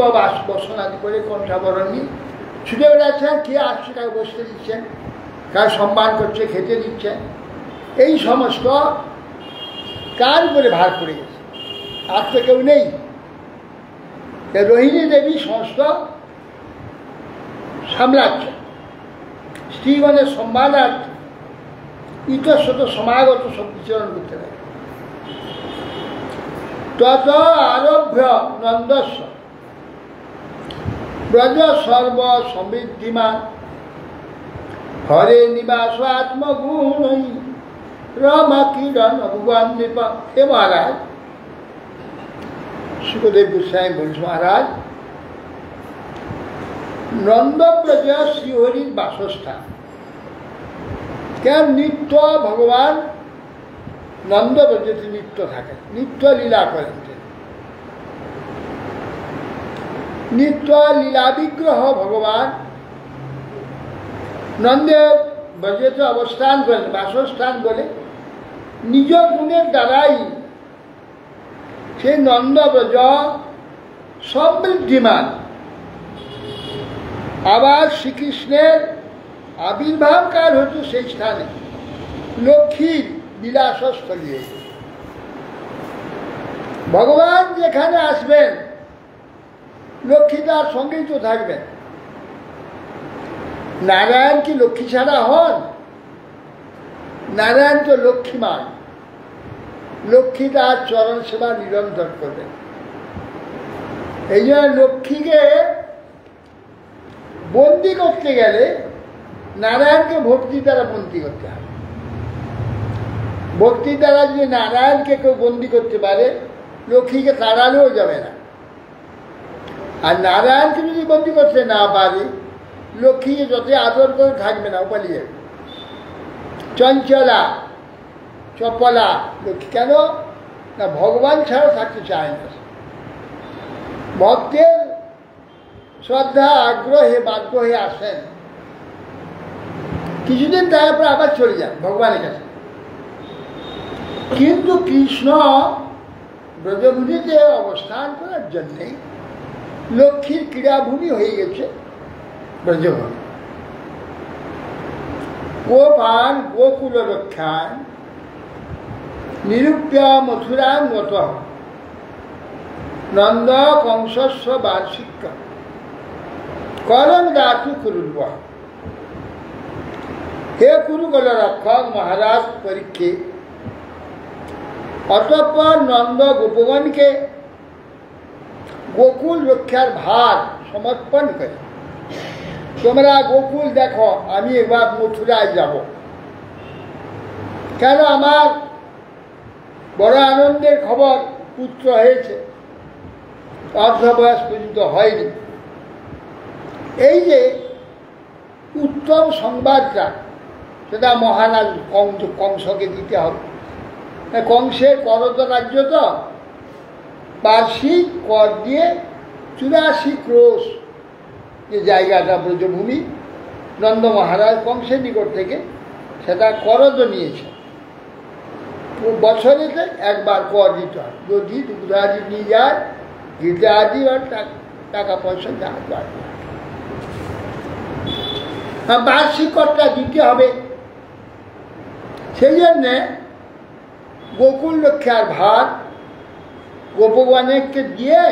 বসন আদি করে কণ্ঠাবরণ নিয়ে ছুটে বেড়াচ্ছেন। কে আসছে কাকে বসতে দিচ্ছেন, কার সম্মান করছে, খেতে দিচ্ছেন, এই সমস্ত কার উপরে ভার পড়ে গেছে, আর তো কেউ নেই। রোহিণী দেবী সমস্ত সামলাচ্ছেন, স্ত্রীগণের সম্মানার্থে ইতস্তত সমাগত সব বিচরণ করতে থাকে। তত আরভ্য নন্দস্ব ব্রজ সর্ব সমৃদ্ধিমান হরে নিবাস আত্মগুণ রমা কিরণ ভগবান নৃপ। হে মহারাজ, সুখদেব গোস্বামী বলছে, মহারাজ নন্দব্রজ শ্রীহরির বাসস্থান, কেন নিত্য ভগবান নন্দ ব্রজেতে নিত্য থাকেন, নিত্য লীলা করেন, নিত্য লীলা বিগ্রহ ভগবান নন্দের ব্রজেতে অবস্থান করেন, বাসস্থান বলে নিজ গুণের দ্বারাই সেই নন্দ ব্রজ সমৃদ্ধিমান। আবার শ্রীকৃষ্ণের আবির্ভাব কাল হচ্ছে সেই স্থানে, লক্ষ্মীর বিলাসস্থলী। ভগবান যেখানে আসবেন লক্ষ্মী তার সঙ্গেই তো থাকবেন। নারায়ণ কি লক্ষ্মী ছাড়া হন? নারায়ণ তো লক্ষ্মীমান, লক্ষ্মী তার চরণ সেবা নিরন্তর করবেন। এই জন্য লক্ষ্মীকে বন্দি করতে গেলে নারায়ণকে ভক্তি দ্বারা বন্দি করতে হবে। ভক্তি দ্বারা যদি নারায়ণকে কেউ বন্দি করতে পারে, লক্ষ্মীকে তাড়ালেও যাবে না। আর নারায়ণকে যদি বন্দি করতে না পারে, লক্ষ্মীকে যতই আদর করে থাকবে না, পালিয়ে যাবে। চঞ্চলা চপলা লক্ষ্মী কেন না? ভগবান ছাড়া থাকতে চায় না। ভক্তের শ্রদ্ধা আগ্রহে বাধ্য হয়ে আসেন, কিছুদিন তারপর আবার চলে যান ভগবানের কাছে। কিন্তু কৃষ্ণ ব্রজভূমিতে অবস্থান করার জন্যে লক্ষ্মীর ক্রীড়াভূমি হয়ে গেছে ব্রজভূমি। গোপান গোকুল রক্ষান নিরূপ্য মথুরাং গত নন্দ কংসস্ব বার্ষিক করম দাতু কুরুর্ব। হে কুরুকুল রক্ষক মহারাজ পরীক্ষিত, অতঃপর নন্দ গোপগণকে গোকুল রক্ষার ভার সমর্পণ করে, তোমরা গোকুল দেখো, আমি এবার মথুরায় যাব। কেন? আমার বড় আনন্দের খবর, পুত্র হয়েছে, অর্ধ বয়স পর্যন্ত হয়নি। এই যে উত্তম সংবাদটা, সেটা মহারাজ কংসকে দিতে হবে। কংসের করদ রাজ্য তো বার্ষিক কর দিয়ে 84 ক্রোশ যে জায়গাটা ব্রজভূমি, নন্দ মহারাজ কংসের নিকট থেকে সেটা করদ নিয়েছে। বছরেতে একবার কর দিতে হয়, যদি দুগ্ধাদি নিয়ে যায়, গীতা আদি আর টাকা পয়সা যা বার্ষিক করটা দিতে হবে। সেই জন্যে গোকুল রক্ষার ভার গোপগণকে দিয়ে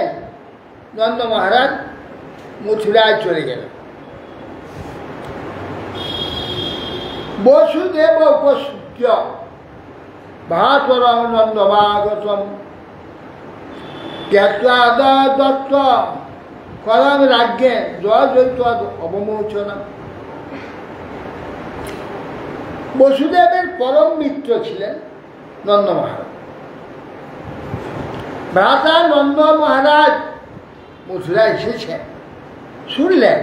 নন্দ মহারাজ মথুরায় চলে গেলেন। বসুদেব উপস্থিত ভাতরম নন্দমাগতম ত্যক্ত্বা দত্ত করম রাজ্ঞে জয়দ্বৈত অবমোচনম। বসুদেবের পরম মিত্র ছিলেন নন্দ মহারাজ। ভ্রাতা নন্দ মহারাজ মথুরা এসেছেন, শুনলেন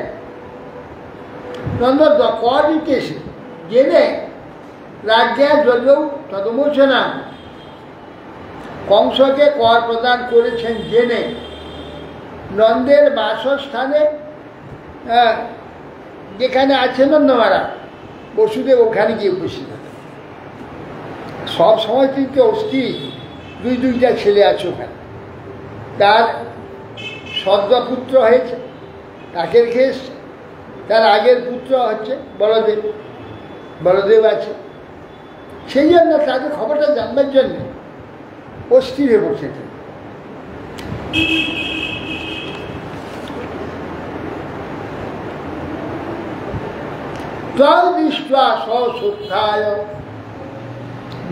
নন্দ কর দিতেছে, জেনে রাজ্ঞা যদিও তদমোচনা কংসকে কর প্রদান করেছেন জেনে নন্দের বাসস্থানে যেখানে আছে নন্দ মহারাজ, বসুদেব ওখানে গিয়ে উপস্থিত হলেন। সব সময় কিন্তু অস্থির, দুইটা ছেলে আছে ওখানে। তার সদ্যপুত্র হয়েছে, তাকে রেখে এসছে। তার আগের পুত্র হচ্ছে বলদেব, বলদেব আছে। সেই জন্য তাদের খবরটা জানবার জন্য অস্থির হয়ে বসেছে। দৃষ্টা সশ্রদ্ধায়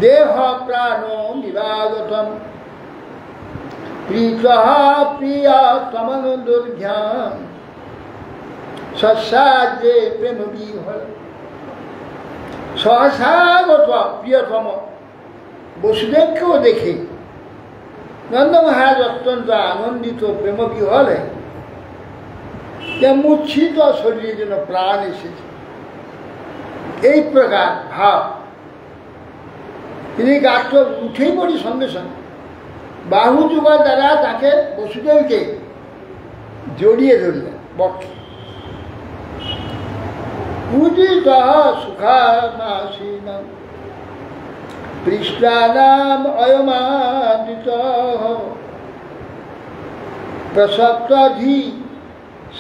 দেহ প্রাণ বিভাগতম প্রীতঃ প্রিয়া তমনুর্ঘ্যাম সস্যাদ্রে প্রেম বিহল। সহসাগত প্রিয়তম বসুদেবকেও দেখে নন্দ মহারাজ অত্যন্ত আনন্দিত, প্রেম বিহলে মূর্ছিত শরীরের জন্য প্রাণ এসেছে। এই প্রকার ভাব। তিনি গাছ উঠেই পড়ি সঙ্গে সঙ্গে বাহু যুগল দ্বারা তাকে বসুদেবকে জড়িয়ে ধরলেন বক্ষে। পূজিত সুখামাসীন পৃষ্ঠানাম অয়মাদিত প্রসপ্তধি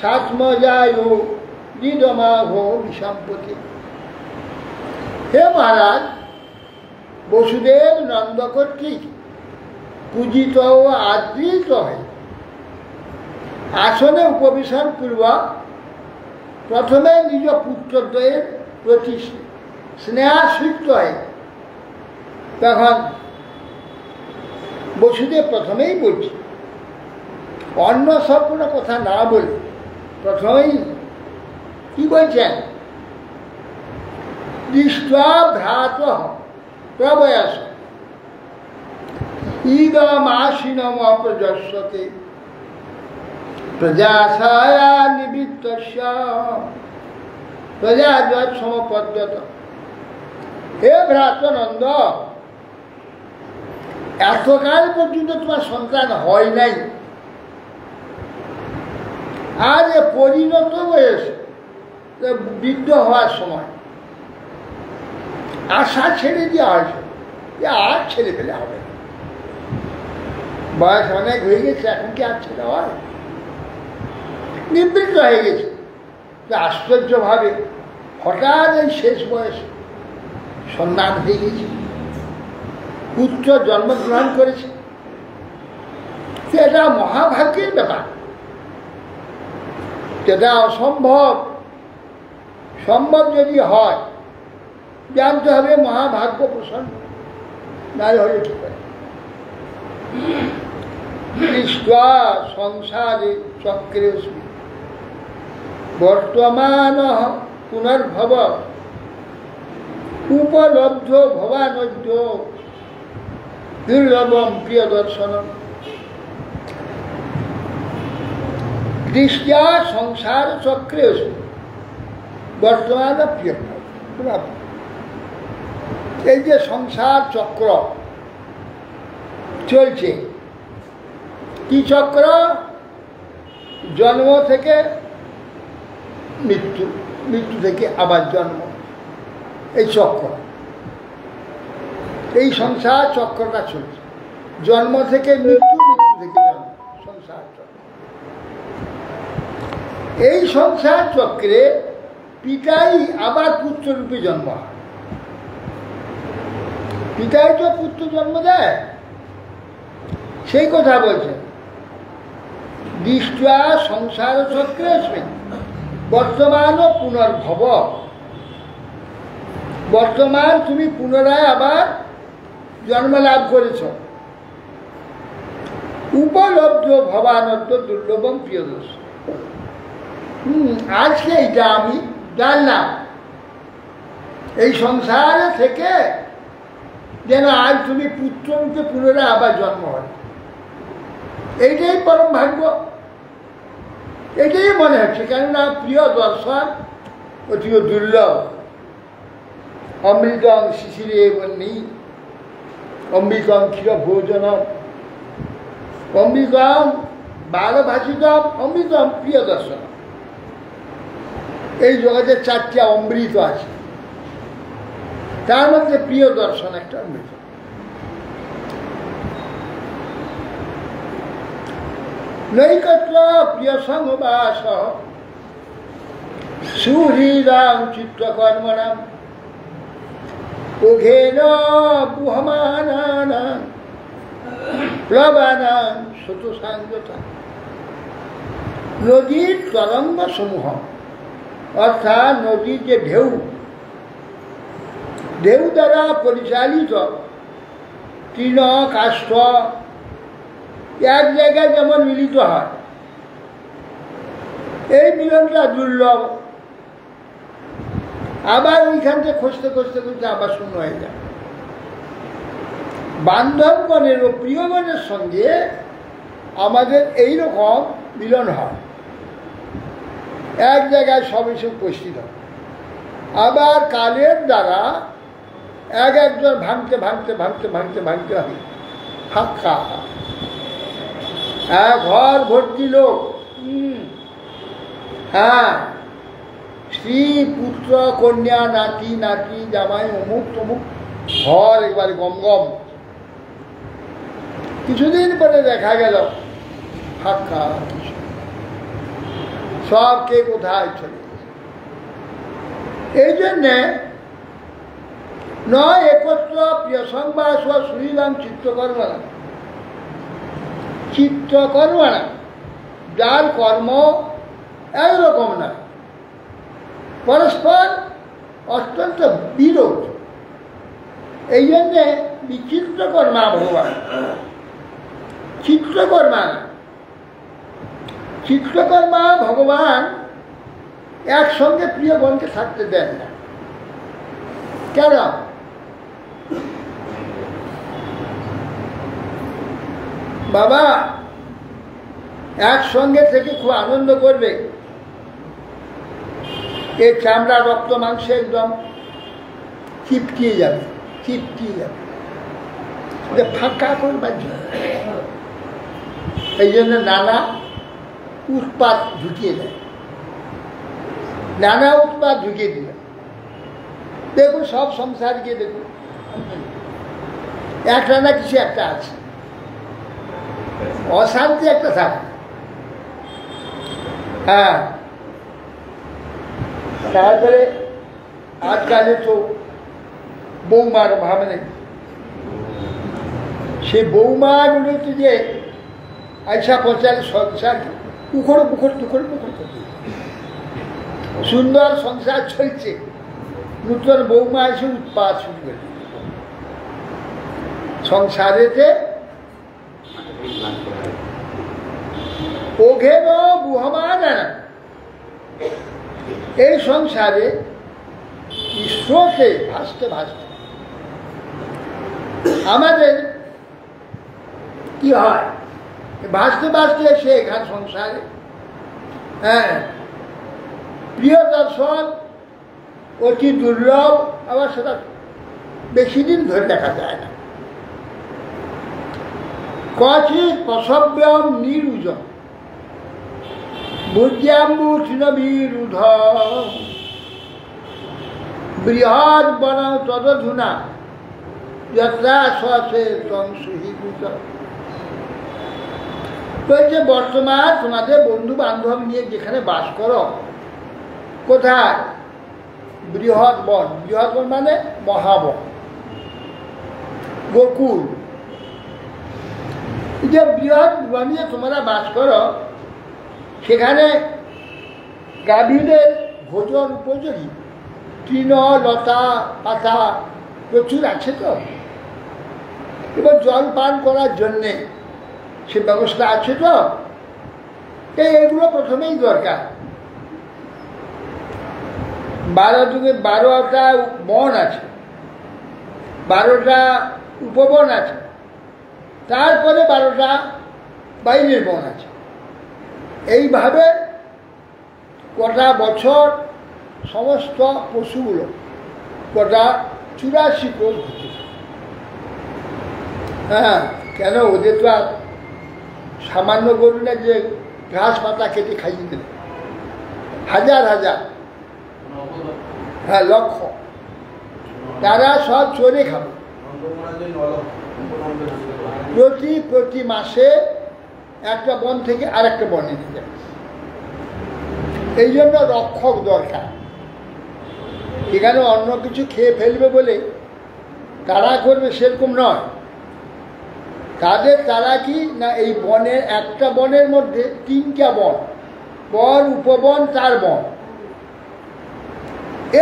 সাত্মজায় নিদমাহ বিষাম্পতি। হে মহারাজ, বসুদেব নন্দ কর্তৃক পূজিত ও আদৃত হয় আসনে উপবেশন পূর্বক প্রথমে নিজ পুত্রদ্বয়ের প্রতি স্নেহাসক্ত হয়। তখন বসুদেব প্রথমেই বলছে, অন্য সব কোনো কথা না বলে প্রথমেই কি বলছেন, দৃষ্টা ভ্রাত প্রবয়াস ইদমাসীনম অপ্রজস্বতে প্রজাসায়া নিবৃত্তস্য প্রজাযৎ সমপদ্যত। হে ভ্রাতনন্দ, এতকাল পর্যন্ত তোমার সন্তান হয় নাই, আর পরিণত বয়সে বৃদ্ধ হওয়ার সময় আশা ছেড়ে দেওয়া হয়েছে যে আর ছেলে পেলে হবে না, বয়স অনেক হয়ে গেছে, এখন কি আর ছেলে হয়? নিবৃত্ত হয়ে গেছে। আশ্চর্যভাবে হঠাৎ এই শেষ বয়সে সন্তান হয়ে গেছে, পুত্র জন্মগ্রহণ করেছে। এটা মহাভাগ্যের ব্যাপার, যেটা অসম্ভব। সম্ভব যদি হয়, জানতে হবে মহাভাগ্য প্রসন্ন, নাই হলে কি করে। সংসারে চক্রে বর্তমান পুনর্ভব উপলব্ধ ভবানদ্য দুর্লভম প্রিয় দর্শন। দৃষ্টিয়া সংসার চক্রে বর্তমান প্রিয়। এই যে সংসার চক্র চলছে, কি চক্র? জন্ম থেকে মৃত্যু, মৃত্যু থেকে আবার জন্ম, এই চক্র, এই সংসার চক্রটা চলছে। জন্ম থেকে মৃত্যু, মৃত্যু থেকে জন্ম, সংসার চক্র। এই সংসার চক্রে পিতাই আবার পুত্ররূপে জন্ম হয়। পিতাই তো পুত্র জন্ম দেয়, সেই কথা বলছেন। দৃষ্টা সংসার চক্রে বর্তমান পুনর্ভব। বর্তমান তুমি পুনরায় আবার জন্ম লাভ করেছ। উপলব্ধ ভবানত্ব দুর্লভম প্রিয় দোষ। আজকে এইটা আমি জানলাম, এই সংসারে থেকে যেন আজ তুমি পুত্ররূপে পুনরায় আবার জন্ম হয়। এইটাই পরম ভাগ্য, এটাই মনে হচ্ছে। কেননা প্রিয় দর্শন অতীব দুর্লভ। অমৃতং শিশিরে বন্যী অমৃতং ক্ষীর ভোজনম অমৃতম বালভাষিতম অমৃতম প্রিয় দর্শন। এই জগতে 4টি অমৃত আছে, তার মধ্যে প্রিয় দর্শন একটা অমৃত। নৈকট্য প্রিয় সংবাস সুহৃদাম চিত্তকর্মণাম উঘেন বুহমানানাং প্লবানাং শতসাঙ্গতা। নদীর তরঙ্গ সমূহ, অর্থাৎ নদীর যে ঢেউ, ঢেউ দ্বারা পরিচালিত তৃণ কাষ্ঠ এক জায়গায় যেমন মিলিত হয়, এই মিলনটা দুর্লভ। আবার ওইখান থেকে খুঁজতে খুঁজতে খুঁজতে আবার শূন্য হয়ে যায়। বান্ধবগণের ও প্রিয়গণের সঙ্গে আমাদের এইরকম মিলন হয়, এক জায়গায় সব এসে উপস্থিত হয়। আবার কালের দ্বারা একজন ভাঙতে ভাঙতে ভাঙতে ভাঙতে ভাঙতে হবে ফাঁকা, ঘর ভর্তি লোক, হ্যাঁ, স্ত্রী পুত্র কন্যা নাতি নাতি জামাই অমুক তমুক, ঘর একবারে গম গম। কিছুদিন পরে দেখা গেল ফাঁকা, সব কে কোথায় চলে গেছে। এই জন্যে নয় একত্র প্রিয় সংবাদ শুনিলাম চিত্তকর্মণা, চিত্তকর্মণা, যার কর্ম একরকম না, পরস্পর অত্যন্ত বিরোধ। এই জন্যে বিচিত্রকর্মা ভগবান, চিত্রকর্মা, চিত্রকর্মা ভগবান একসঙ্গে প্রিয়গণকে থাকতে দেন না। কেন? বাবা একসঙ্গে থেকে খুব আনন্দ করবে, এই চামড়া রক্ত মাংসে একদম চিপকিয়ে যাবে, চিপকিয়ে যাবে, ফাঁকা করবার জন্য। এই জন্য নানা উৎপাত ঢুকিয়ে দেয়, নানা উৎপাত ঢুকিয়ে দিল। দেখুন সব সংসার গিয়ে দেখুন, একটা না কিছু একটা আছে, অশান্তি একটা থাকে। হ্যাঁ, তারপরে আজকালে তো বৌমার ভাব নেই, সে বৌমাগুলোতে যে আইসা পৌঁছালে সংসার উখড় মুখড় টুকড় মুখড় করতে, সুন্দর সংসার চলছে, নূতন বৌমা এসে উৎপাত শুরু করে সংসারেতে। ওঘেন বুহমান, এই সংসারে স্রোতে ভাসতে ভাসতে আমাদের কি হয়, ভাসতে ভাসতে এসে এখানে সংসারে, হ্যাঁ, প্রিয় দর্শন অতি দুর্লভ, আবার সেটা বেশি দিন ধরে দেখা যায় না। কচিৎ প্রসব্যম নিরুজম বুদ্যাম্বু তৃণবিরুধ বৃহৎ বন তদধুনা যত্রা সে সুহিভূত। বলছে বর্তমান তোমাদের বন্ধু বান্ধব নিয়ে যেখানে বাস করো, কোথায়? বৃহৎ বন, বৃহৎ বন মানে মহাবন, গোকুল। যে বৃহৎ বনে তোমরা বাস করো, সেখানে গাভীদের ভোজন উপযোগী তৃণ লতা পাতা প্রচুর আছে তো, এবং জল পান করার জন্যে সে ব্যবস্থা আছে তো, এগুলো প্রথমেই দরকার। 12টা বন আছে, 12টা উপবন আছে, তারপরে 12টা বাইরের বন আছে। এইভাবে গোটা বছর সমস্ত পশুগুলো গোটা 84 কোষ ঘুরতে। হ্যাঁ, কেন? ওদের তো আর সামান্য গরু না যে ঘাস পাতা কেটে খাইয়ে দেবে, হাজার হাজার, হ্যাঁ লক্ষ, তারা সব চড়ে খাবে। প্রতি মাসে একটা বন থেকে আর একটা বনে নিয়ে যাবে। এই জন্য রক্ষক দরকার। এখানে অন্য কিছু খেয়ে ফেলবে বলে তারা করবে সেরকম নয়। তারা কি না, এই বনের একটা বনের মধ্যে 3টা বন, বন উপবন 4 বন,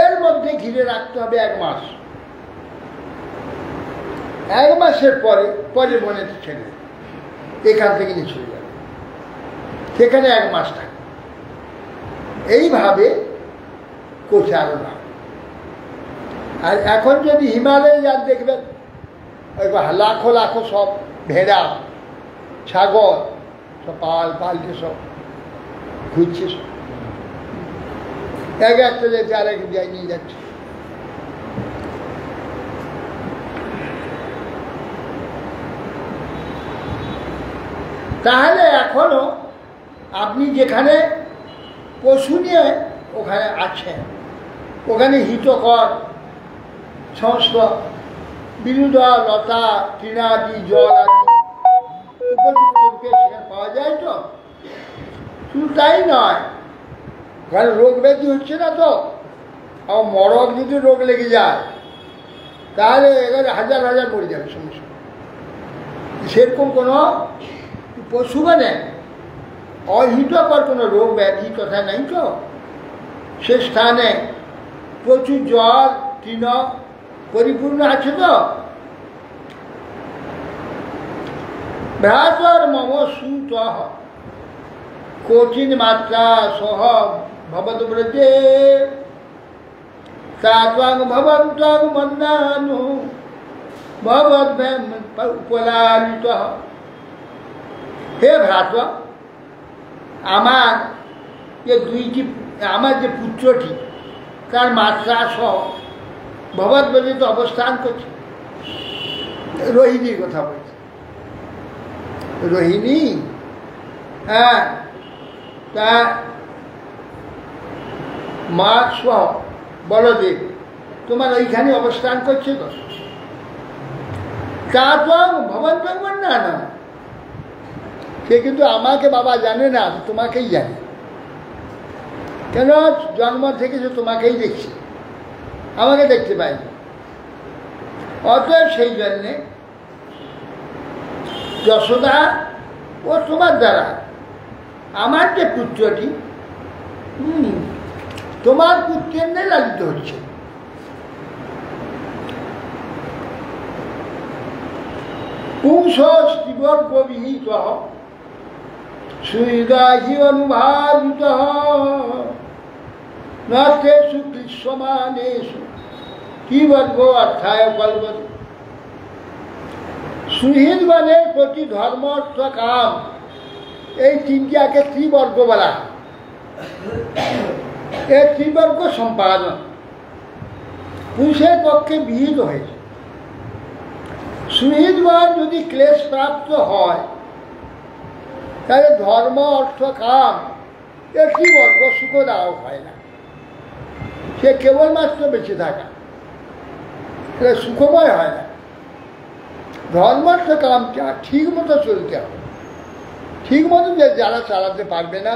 এর মধ্যে ঘিরে রাখতে হবে 1 মাস। 1 মাসের পরে বনে ছেড়ে এখান থেকে নিয়ে চলে যাবে, সেখানে 1 মাস থাকে। এইভাবে কোচারণা। আর এখন যদি হিমালয়ে যান দেখবেন লাখো লাখো সব ভেড়া ছাগল সব পালকে সব ঘুরছে। একটা যেতে আর এক জায়গায় নিয়ে যাচ্ছে। তাহলে এখনো আপনি যেখানে পশু নিয়ে ওখানে আছেন, ওখানে হিতকর সমস্ত বিরুদা লতা তৃণাদি জল আদি উপযুক্ত রূপে সেখানে পাওয়া যায়। তো শুধু তাই নয়, ওখানে রোগ ব্যাধি হচ্ছে না তো। আর মরক যদি রোগ লেগে যায় তাহলে এখানে হাজার হাজার মরে যাবে সমস্যা। সেরকম কোনো পশু মানে অহিতকর কোনো রোগ ব্যাধি কথা নেই। তো সে স্থানে প্রচুর জল তৃণ পরিপূর্ণ আছে। তো ভ্রাতর মম সুত কঠিন মাত্রা সহ ভবত ব্রজে তাত্বাং ভবন্তং মন্দানু ভবদ্ভ্যাম উপলালিত। হে ভ্রাত, আমার যে পুত্রটি তার মাত্রা সহ ভবদ্ব্রজে অবস্থান করছে। রোহিণীর কথা বলছে। রোহিণী, হ্যাঁ, তা মা সহ বলদেব তোমার ওইখানে অবস্থান করছে। তো তা তো ভবন ভগবান না, সে কিন্তু আমাকে বাবা জানে না, তোমাকেই জানে। কেন? জন্ম থেকে সে তোমাকেই দেখছে, আমাকে দেখতে পাইনি। অতএব সেই জন্যে যশোদা ও তোমার দ্বারা আমার যে পুত্রটি তোমার পুত্রের নিয়ে লালিত হচ্ছে। পুংস স্ত্রীবর্গবিহিত সুহৃদাহি অনুভাবিত নর্থেষু গ্রীষ্মমানেষু ত্রিবর্গ অর্থায় কল্পত। সুহৃদগণের প্রতি ধর্ম অর্থ কাম এই তিনটাকে ত্রিবর্গ বলা। এই ত্রিবর্গ সম্পাদন পুরুষের পক্ষে বিহিত হয়েছে। সুহৃদগণ যদি ক্লেশ প্রাপ্ত হয় তাহলে ধর্ম অর্থ কাম এ ত্রিবর্গ সুখদায়ক হয় না। সে কেবলমাত্র বেঁচে থাকা, এটা সুখময় হয় না। ধর্ম অর্থ কামটা ঠিক মতো চলতে হবে। ঠিক মতো যারা চালাতে পারবে না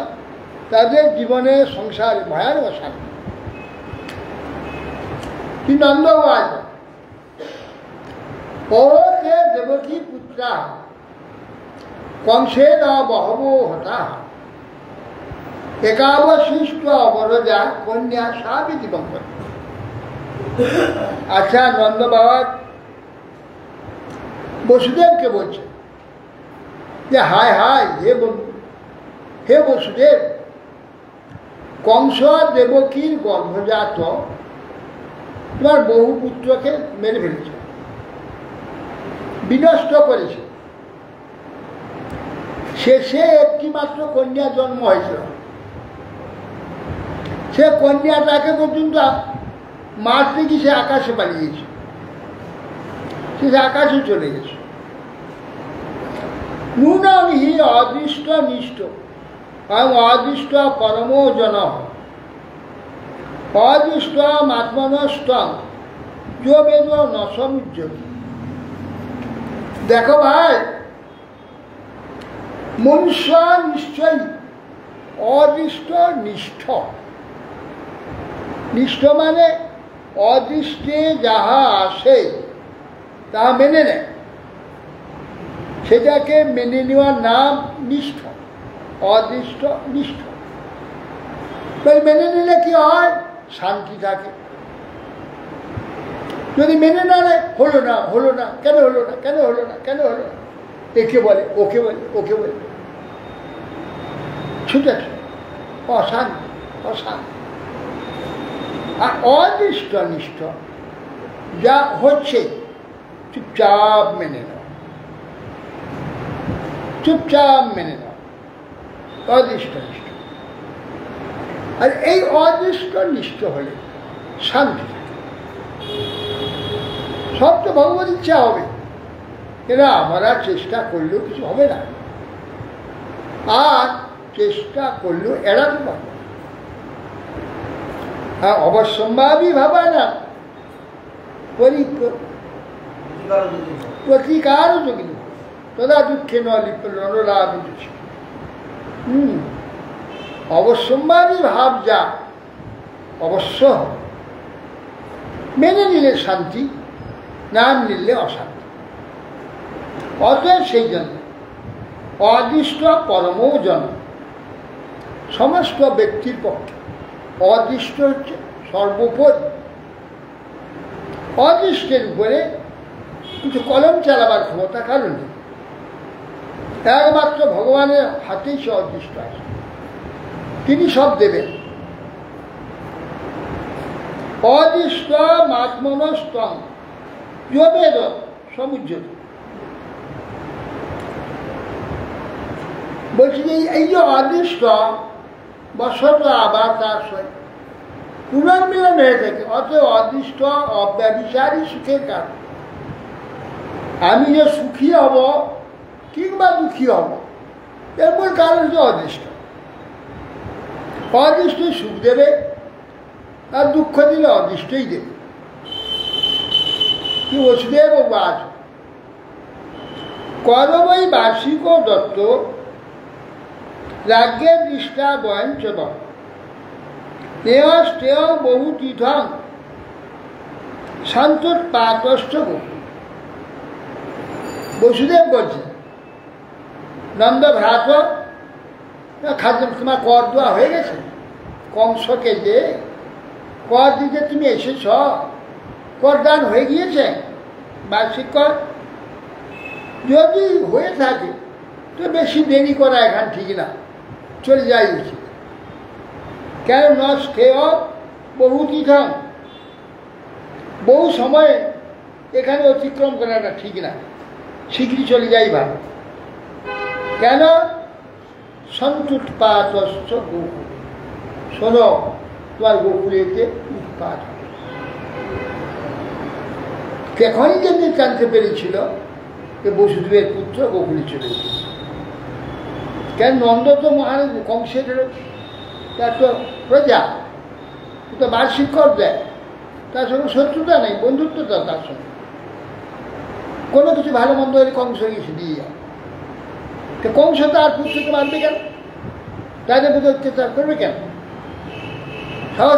তাদের জীবনে সংসার ভয়ানক শান্তি। কি নন্দবাজ পরে দেবকী পুত্রা কংসেন বহব হতা একাবশিষ্ট অবরোজা কন্যা সাবিতি বঙ্গ। আচ্ছা, নন্দ বাবা বসুদেবকে বলছে যে হায় হায় হে বসুদেব, কংস দেবকীর গর্ভজাত তোমার বহু পুত্রকে মেরে ফেলেছে, বিনষ্ট করেছে। শেষে একটি মাত্র কন্যা জন্ম হয়েছিল। সে কন্যাটাকে পর্যন্ত মারতে গিয়ে সে আকাশে পালিয়েছে, সে আকাশে চলে গেছে। নূনং হি অদৃষ্ট নিষ্ঠ অদৃষ্ট পরম জন অদৃষ্ট আত্মনষ্ট যো বেদ ন সমুজ্জতি। দেখো ভাই, মনুষ্য নিশ্চয়ই অদৃষ্ট নিষ্ঠ। নিষ্ঠ মানে অদৃষ্টে যাহা আসে তাহা মেনে নেয়, সেটাকে মেনে নেওয়ার নাম নিষ্ঠ। অদৃষ্ট নিষ্ঠ মেনে নিলে কি হয়? শান্তি থাকে। যদি মেনে না নেয়, হলো না হলো না, কেন হলো না, কেন হলো না, কেন হলো না, একে বলে ওকে বলে ওকে বলে ছুটেছে, অশান্তি অশান্তি। আর অদৃষ্ট নিষ্ঠ যা হচ্ছে চুপচাপ মেনে নাও, চুপচাপ মেনে নাও। অদৃষ্ট নিষ্ঠ আর এই অদৃষ্ট নিষ্ঠ হলে শান্তি থাকে। সব তো ভগবত ইচ্ছা হবে, এরা আমরা চেষ্টা করলেও কিছু হবে না, আর চেষ্টা করলেও এড়াতে পারবে না। হ্যাঁ, অবশ্যম্ভাবী ভাবা না প্রতিকার যোগী তদা দুঃখে নলিপলাভ। অবশ্যম্ভাবী ভাব যা অবশ্য মেনে নিলে শান্তি, না নিলে অশান্তি। অতএব সেই জন্য অদৃষ্ট পরমজন সমস্ত ব্যক্তির পক্ষে অদৃষ্ট হচ্ছে সর্বোপরি। অদৃষ্টের উপরে কিছু কলম চালাবার ক্ষমতা কারণ নেই, একমাত্র ভগবানের হাতেই সে অদৃষ্ট আছে, তিনি সব দেবেন। অদৃষ্ট মাত্মনস্তং যোবেদ সমুজ্জত। বলছি যে এই যে অদৃষ্ট বসত আবার তার সঙ্গে পুনর্মিলন হয়ে থাকে, অতএব অদৃষ্ট অব্যভিচারী সুখের কারণ। আমি যে সুখী হব কিংবা দুঃখী হব এর মূল কারণ হচ্ছে অদৃষ্ট। অদৃষ্টই সুখ দেবে, আর দুঃখ দিলে অদৃষ্টই দেবে। কি বসুদেব বাস করবই বার্ষিক দত্ত রাজ্যের দৃষ্টা বয়ঞ্চত স্নেহ বহু তীর্থং শান্তোৎপাতস্থ। বসুদেব বলছে, নন্দ ভ্রাত খাদ্য তোমার কর দেওয়া হয়ে গেছে, কংসকে যে কর দিতে তুমি এসেছ, কর দান হয়ে গিয়েছে বার্ষিক কর। যদি হয়ে থাকে তো বেশি দেরি করা এখান ঠিক না, চলে যাই উচিত। কেন নষ্টেয় বহু তীর্থং, বহু সময় এখানে অতিক্রম করাটা ঠিক না, শীঘ্রই চলে যাই ভালো। কেন? সন্তুৎপাতস্থ গোকুল, শোনো তোমার গোকুলেতে উৎপাত হবে। তখনই যেদিন জানতে পেরেছিল যে বসুদেবের পুত্র গোকুলে চলে গেছে। কেন? নন্দ তো মহারাজ কংসের তার তো প্রজা, তো বার্ষিক কর দেয়, তার সঙ্গে শত্রুতা নেই, বন্ধুত্বতা তার সঙ্গে। কোনো কিছু ভালো মন্দ হলে কংস গেছে দিয়ে যায়, তো কংস তার পুত্রকে মানবে কেন? তাদের প্রতি অত্যাচার করবে কেন?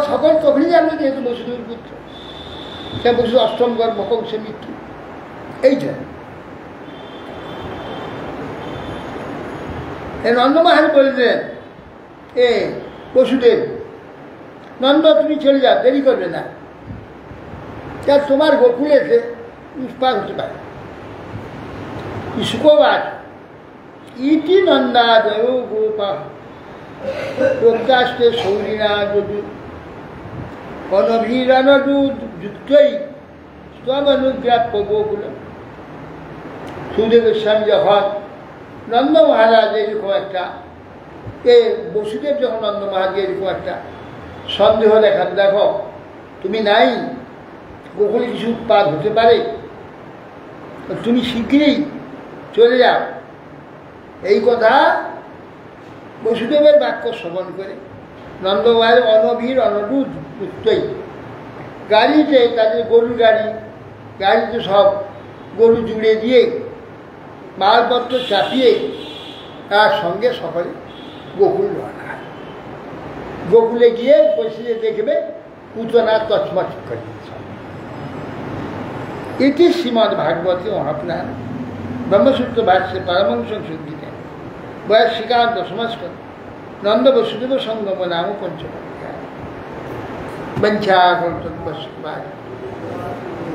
সকল তখনই জানবে যেহেতু বসুদেবের পুত্র, সে বসু অষ্টম গর্ভ কংসের মৃত্যু। এইটা নন্দ মহারাজ বললেন, এ বসুদেব, নন্দ তুমি চলে যাও, দেরি করবে না, তোমার গোকুলেতে উৎপাত হতে পারে। শুকোবার ইতি নন্দাদয় গোপা প্রত্যাস্তে সৌরিণা যদু অনভিরানদু যুক্তই স্তমনুগ্রাপ্য গোকুল। সুদেব গোস্বামী যখন নন্দ মহারাজ এরকম একটা বসুদেব যখন নন্দ মহারাজ এরকম একটা সন্দেহ দেখান, দেখো তুমি নাই, গোকুলে কিছু উৎপাত হতে পারে, তুমি শীঘ্রই চলে যাও। এই কথা বসুদেবের বাক্য শ্রবণ করে নন্দ মহারাজ অনভির অনদূত যুক্তই গাড়িতে, তাদের গরুর গাড়িতে সব গরু জুড়ে দিয়ে মালপত্র চাপিয়ে তার সঙ্গে সকলে গোকুল রওনা হয়। গোকুলে গিয়ে বসে দেখবে পুতনা তছমছ করে দিয়েছে। এটি শ্রীমদ্ ভাগবতী মহাপুরাণ ব্রহ্মসূত্র ভাষ্যে পরমহংস সংহিতে বয়স শিকার দশমস্কর নন্দ বসুদেব সঙ্গম নাম পঞ্চমধ্যায়। বঞ্ছা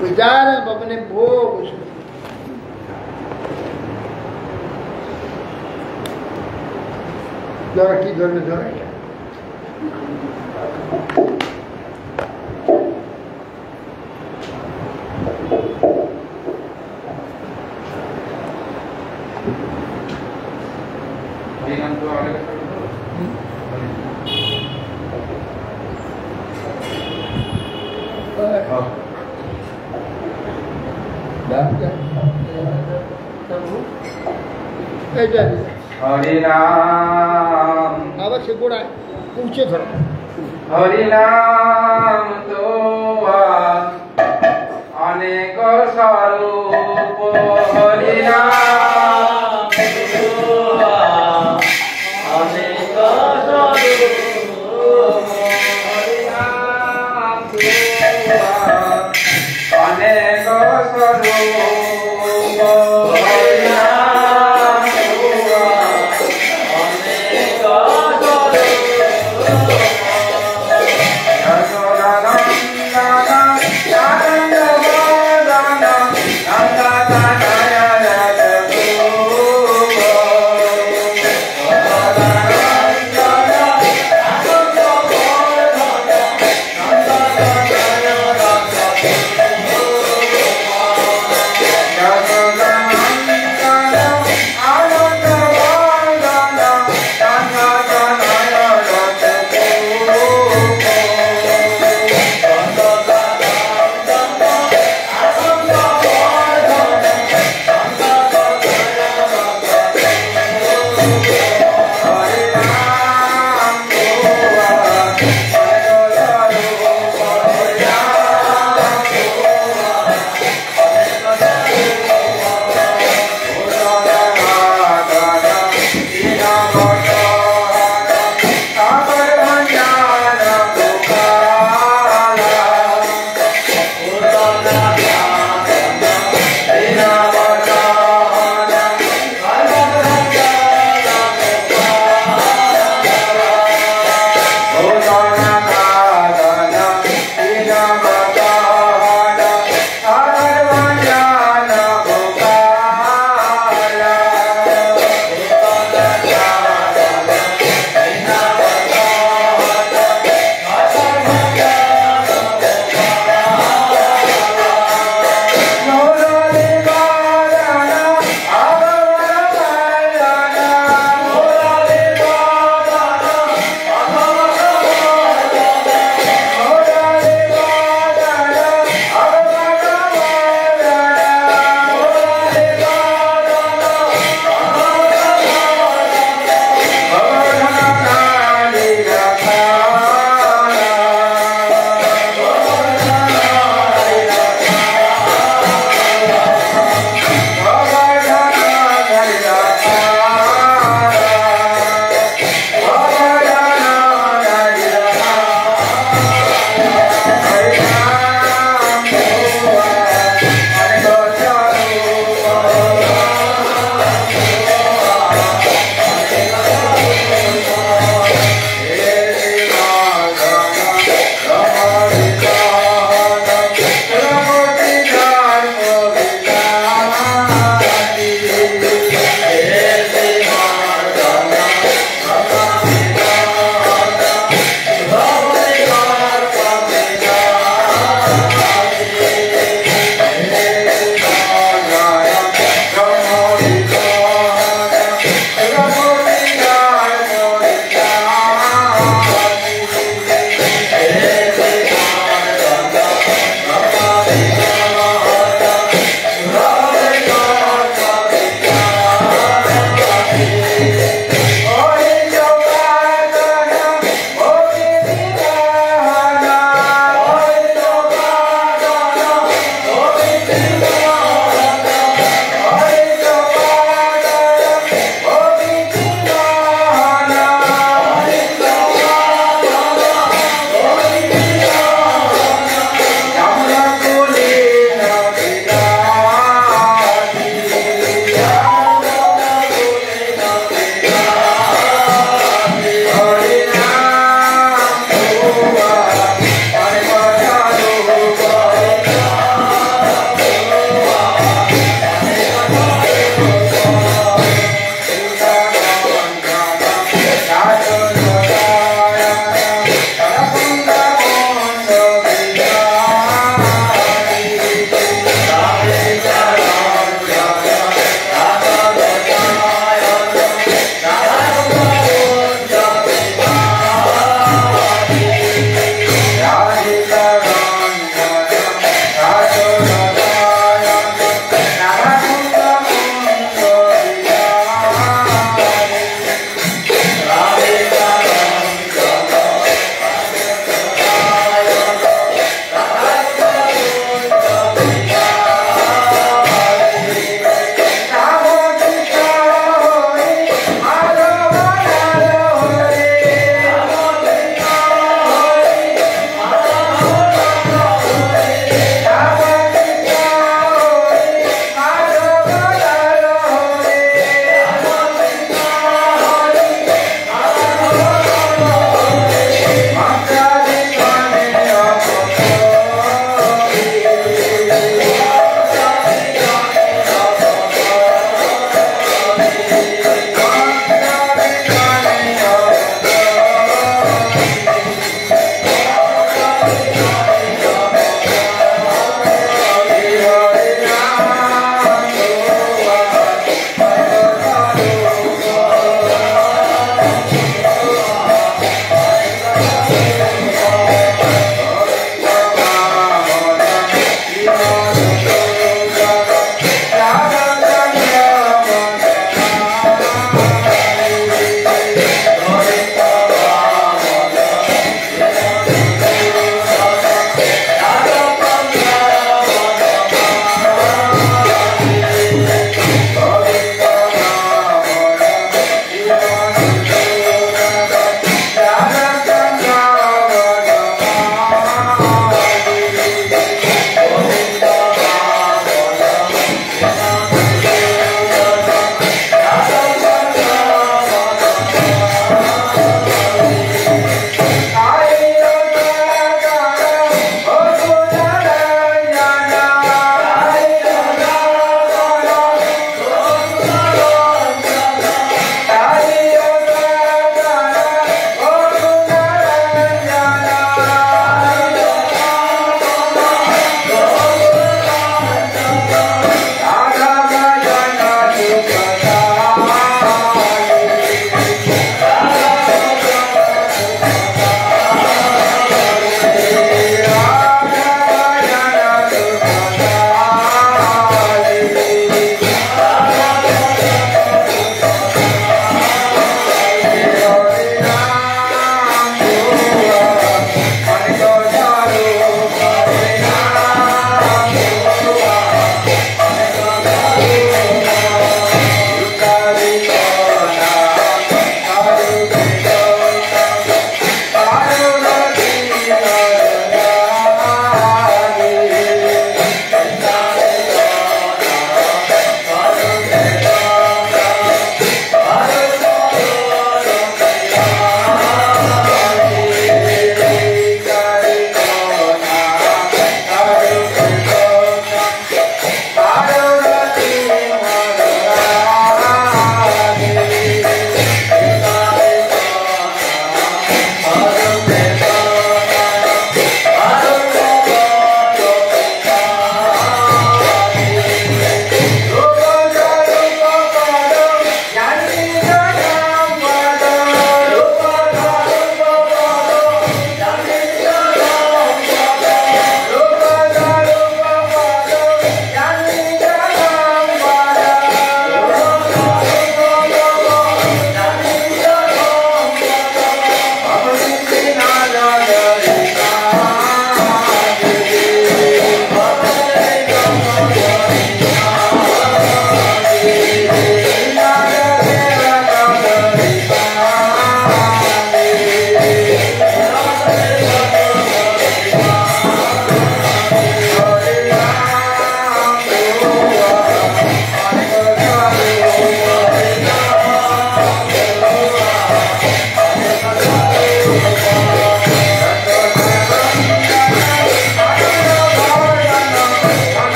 বিচার ভবনে ভো বসুদেব। ধরা কি ধরবে? ধরা এইটা হরিনাম আবার সে গোড়ায় উঁচে ধরো হরিনাম তো অনেক স্বরূপ হরিনাম অনেক স্বরূপ হরিনাম অনেক স্বরূপ হরিনাম অনেক স্বরূপ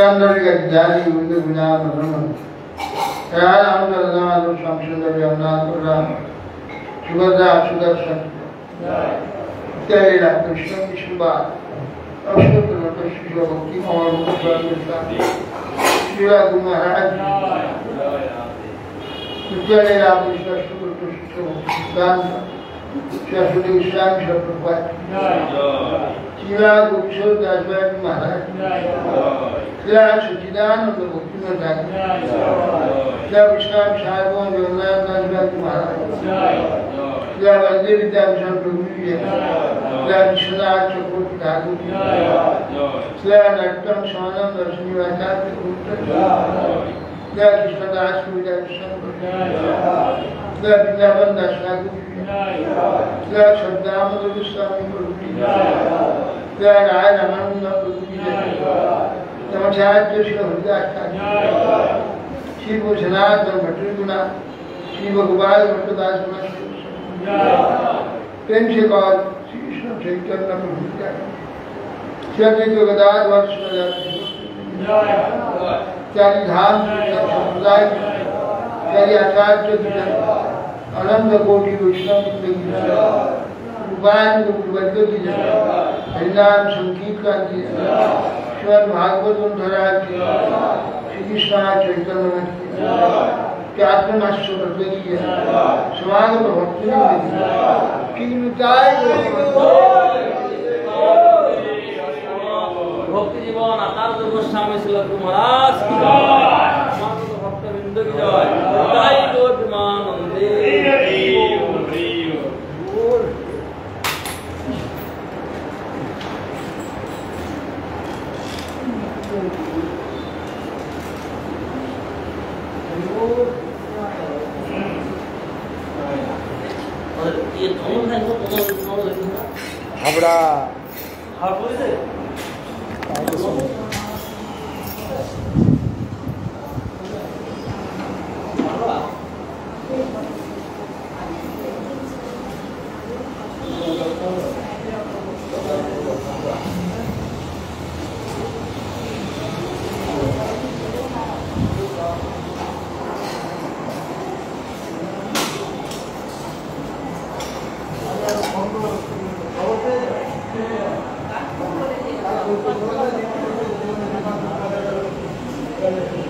Chandrika Jali Uda Gunam Raman Ram Ram Samsundar Yamnam Ram Subhadra Sudarshan Kerala Krishna Vishnuba Ashokana Krishna Bhakti Mohammed Prabhupada Shira Gumaraj Kerala Krishna Krishna Shasuri Islam Prabhupada Shira Gupsho Daswar Maharaj Shira Sachidananda Bhakti Maharaj Shira Vishram Sharma Yonan Daswar Maharaj Shira Vande Vidyamshan Prabhupada Shira Vishwanath Chakravarti Thakur Shira Nattam Shanam Darsani Vacharya Gupta Shira Krishnadas Vidyamshan Shira Vrindavan Das Thakur Shira Sardamada Goswami Prabhupada Shira Raya Ramananda Prabhupada Namacharya Shira Haridas Thakur Shri Bhusanath Bhattarguna Shri Bhagavad Bhattadas प्रेम से कौर श्री कृष्ण चैतन्य प्रभु श्री अद्वैत गदाधर चारी धाम संप्रदाय चारी आचार्य अनंत कोटि वैष्णव रूपायन वर्ग की हरिनाम संकीर्तन की श्रीमद् भागवत महाराज की श्री कृष्ण चैतन्य की आत्मनाश्य वर्ग की समागम भक्ति भक्ति जीवन आकार गोस्वामी श्रील महाराज की जय भक्त वृंद की जय जय गोविंदानंदे ये दोनों है तो दोनों देखना हावड़ा हाँ बोले थे Thank you.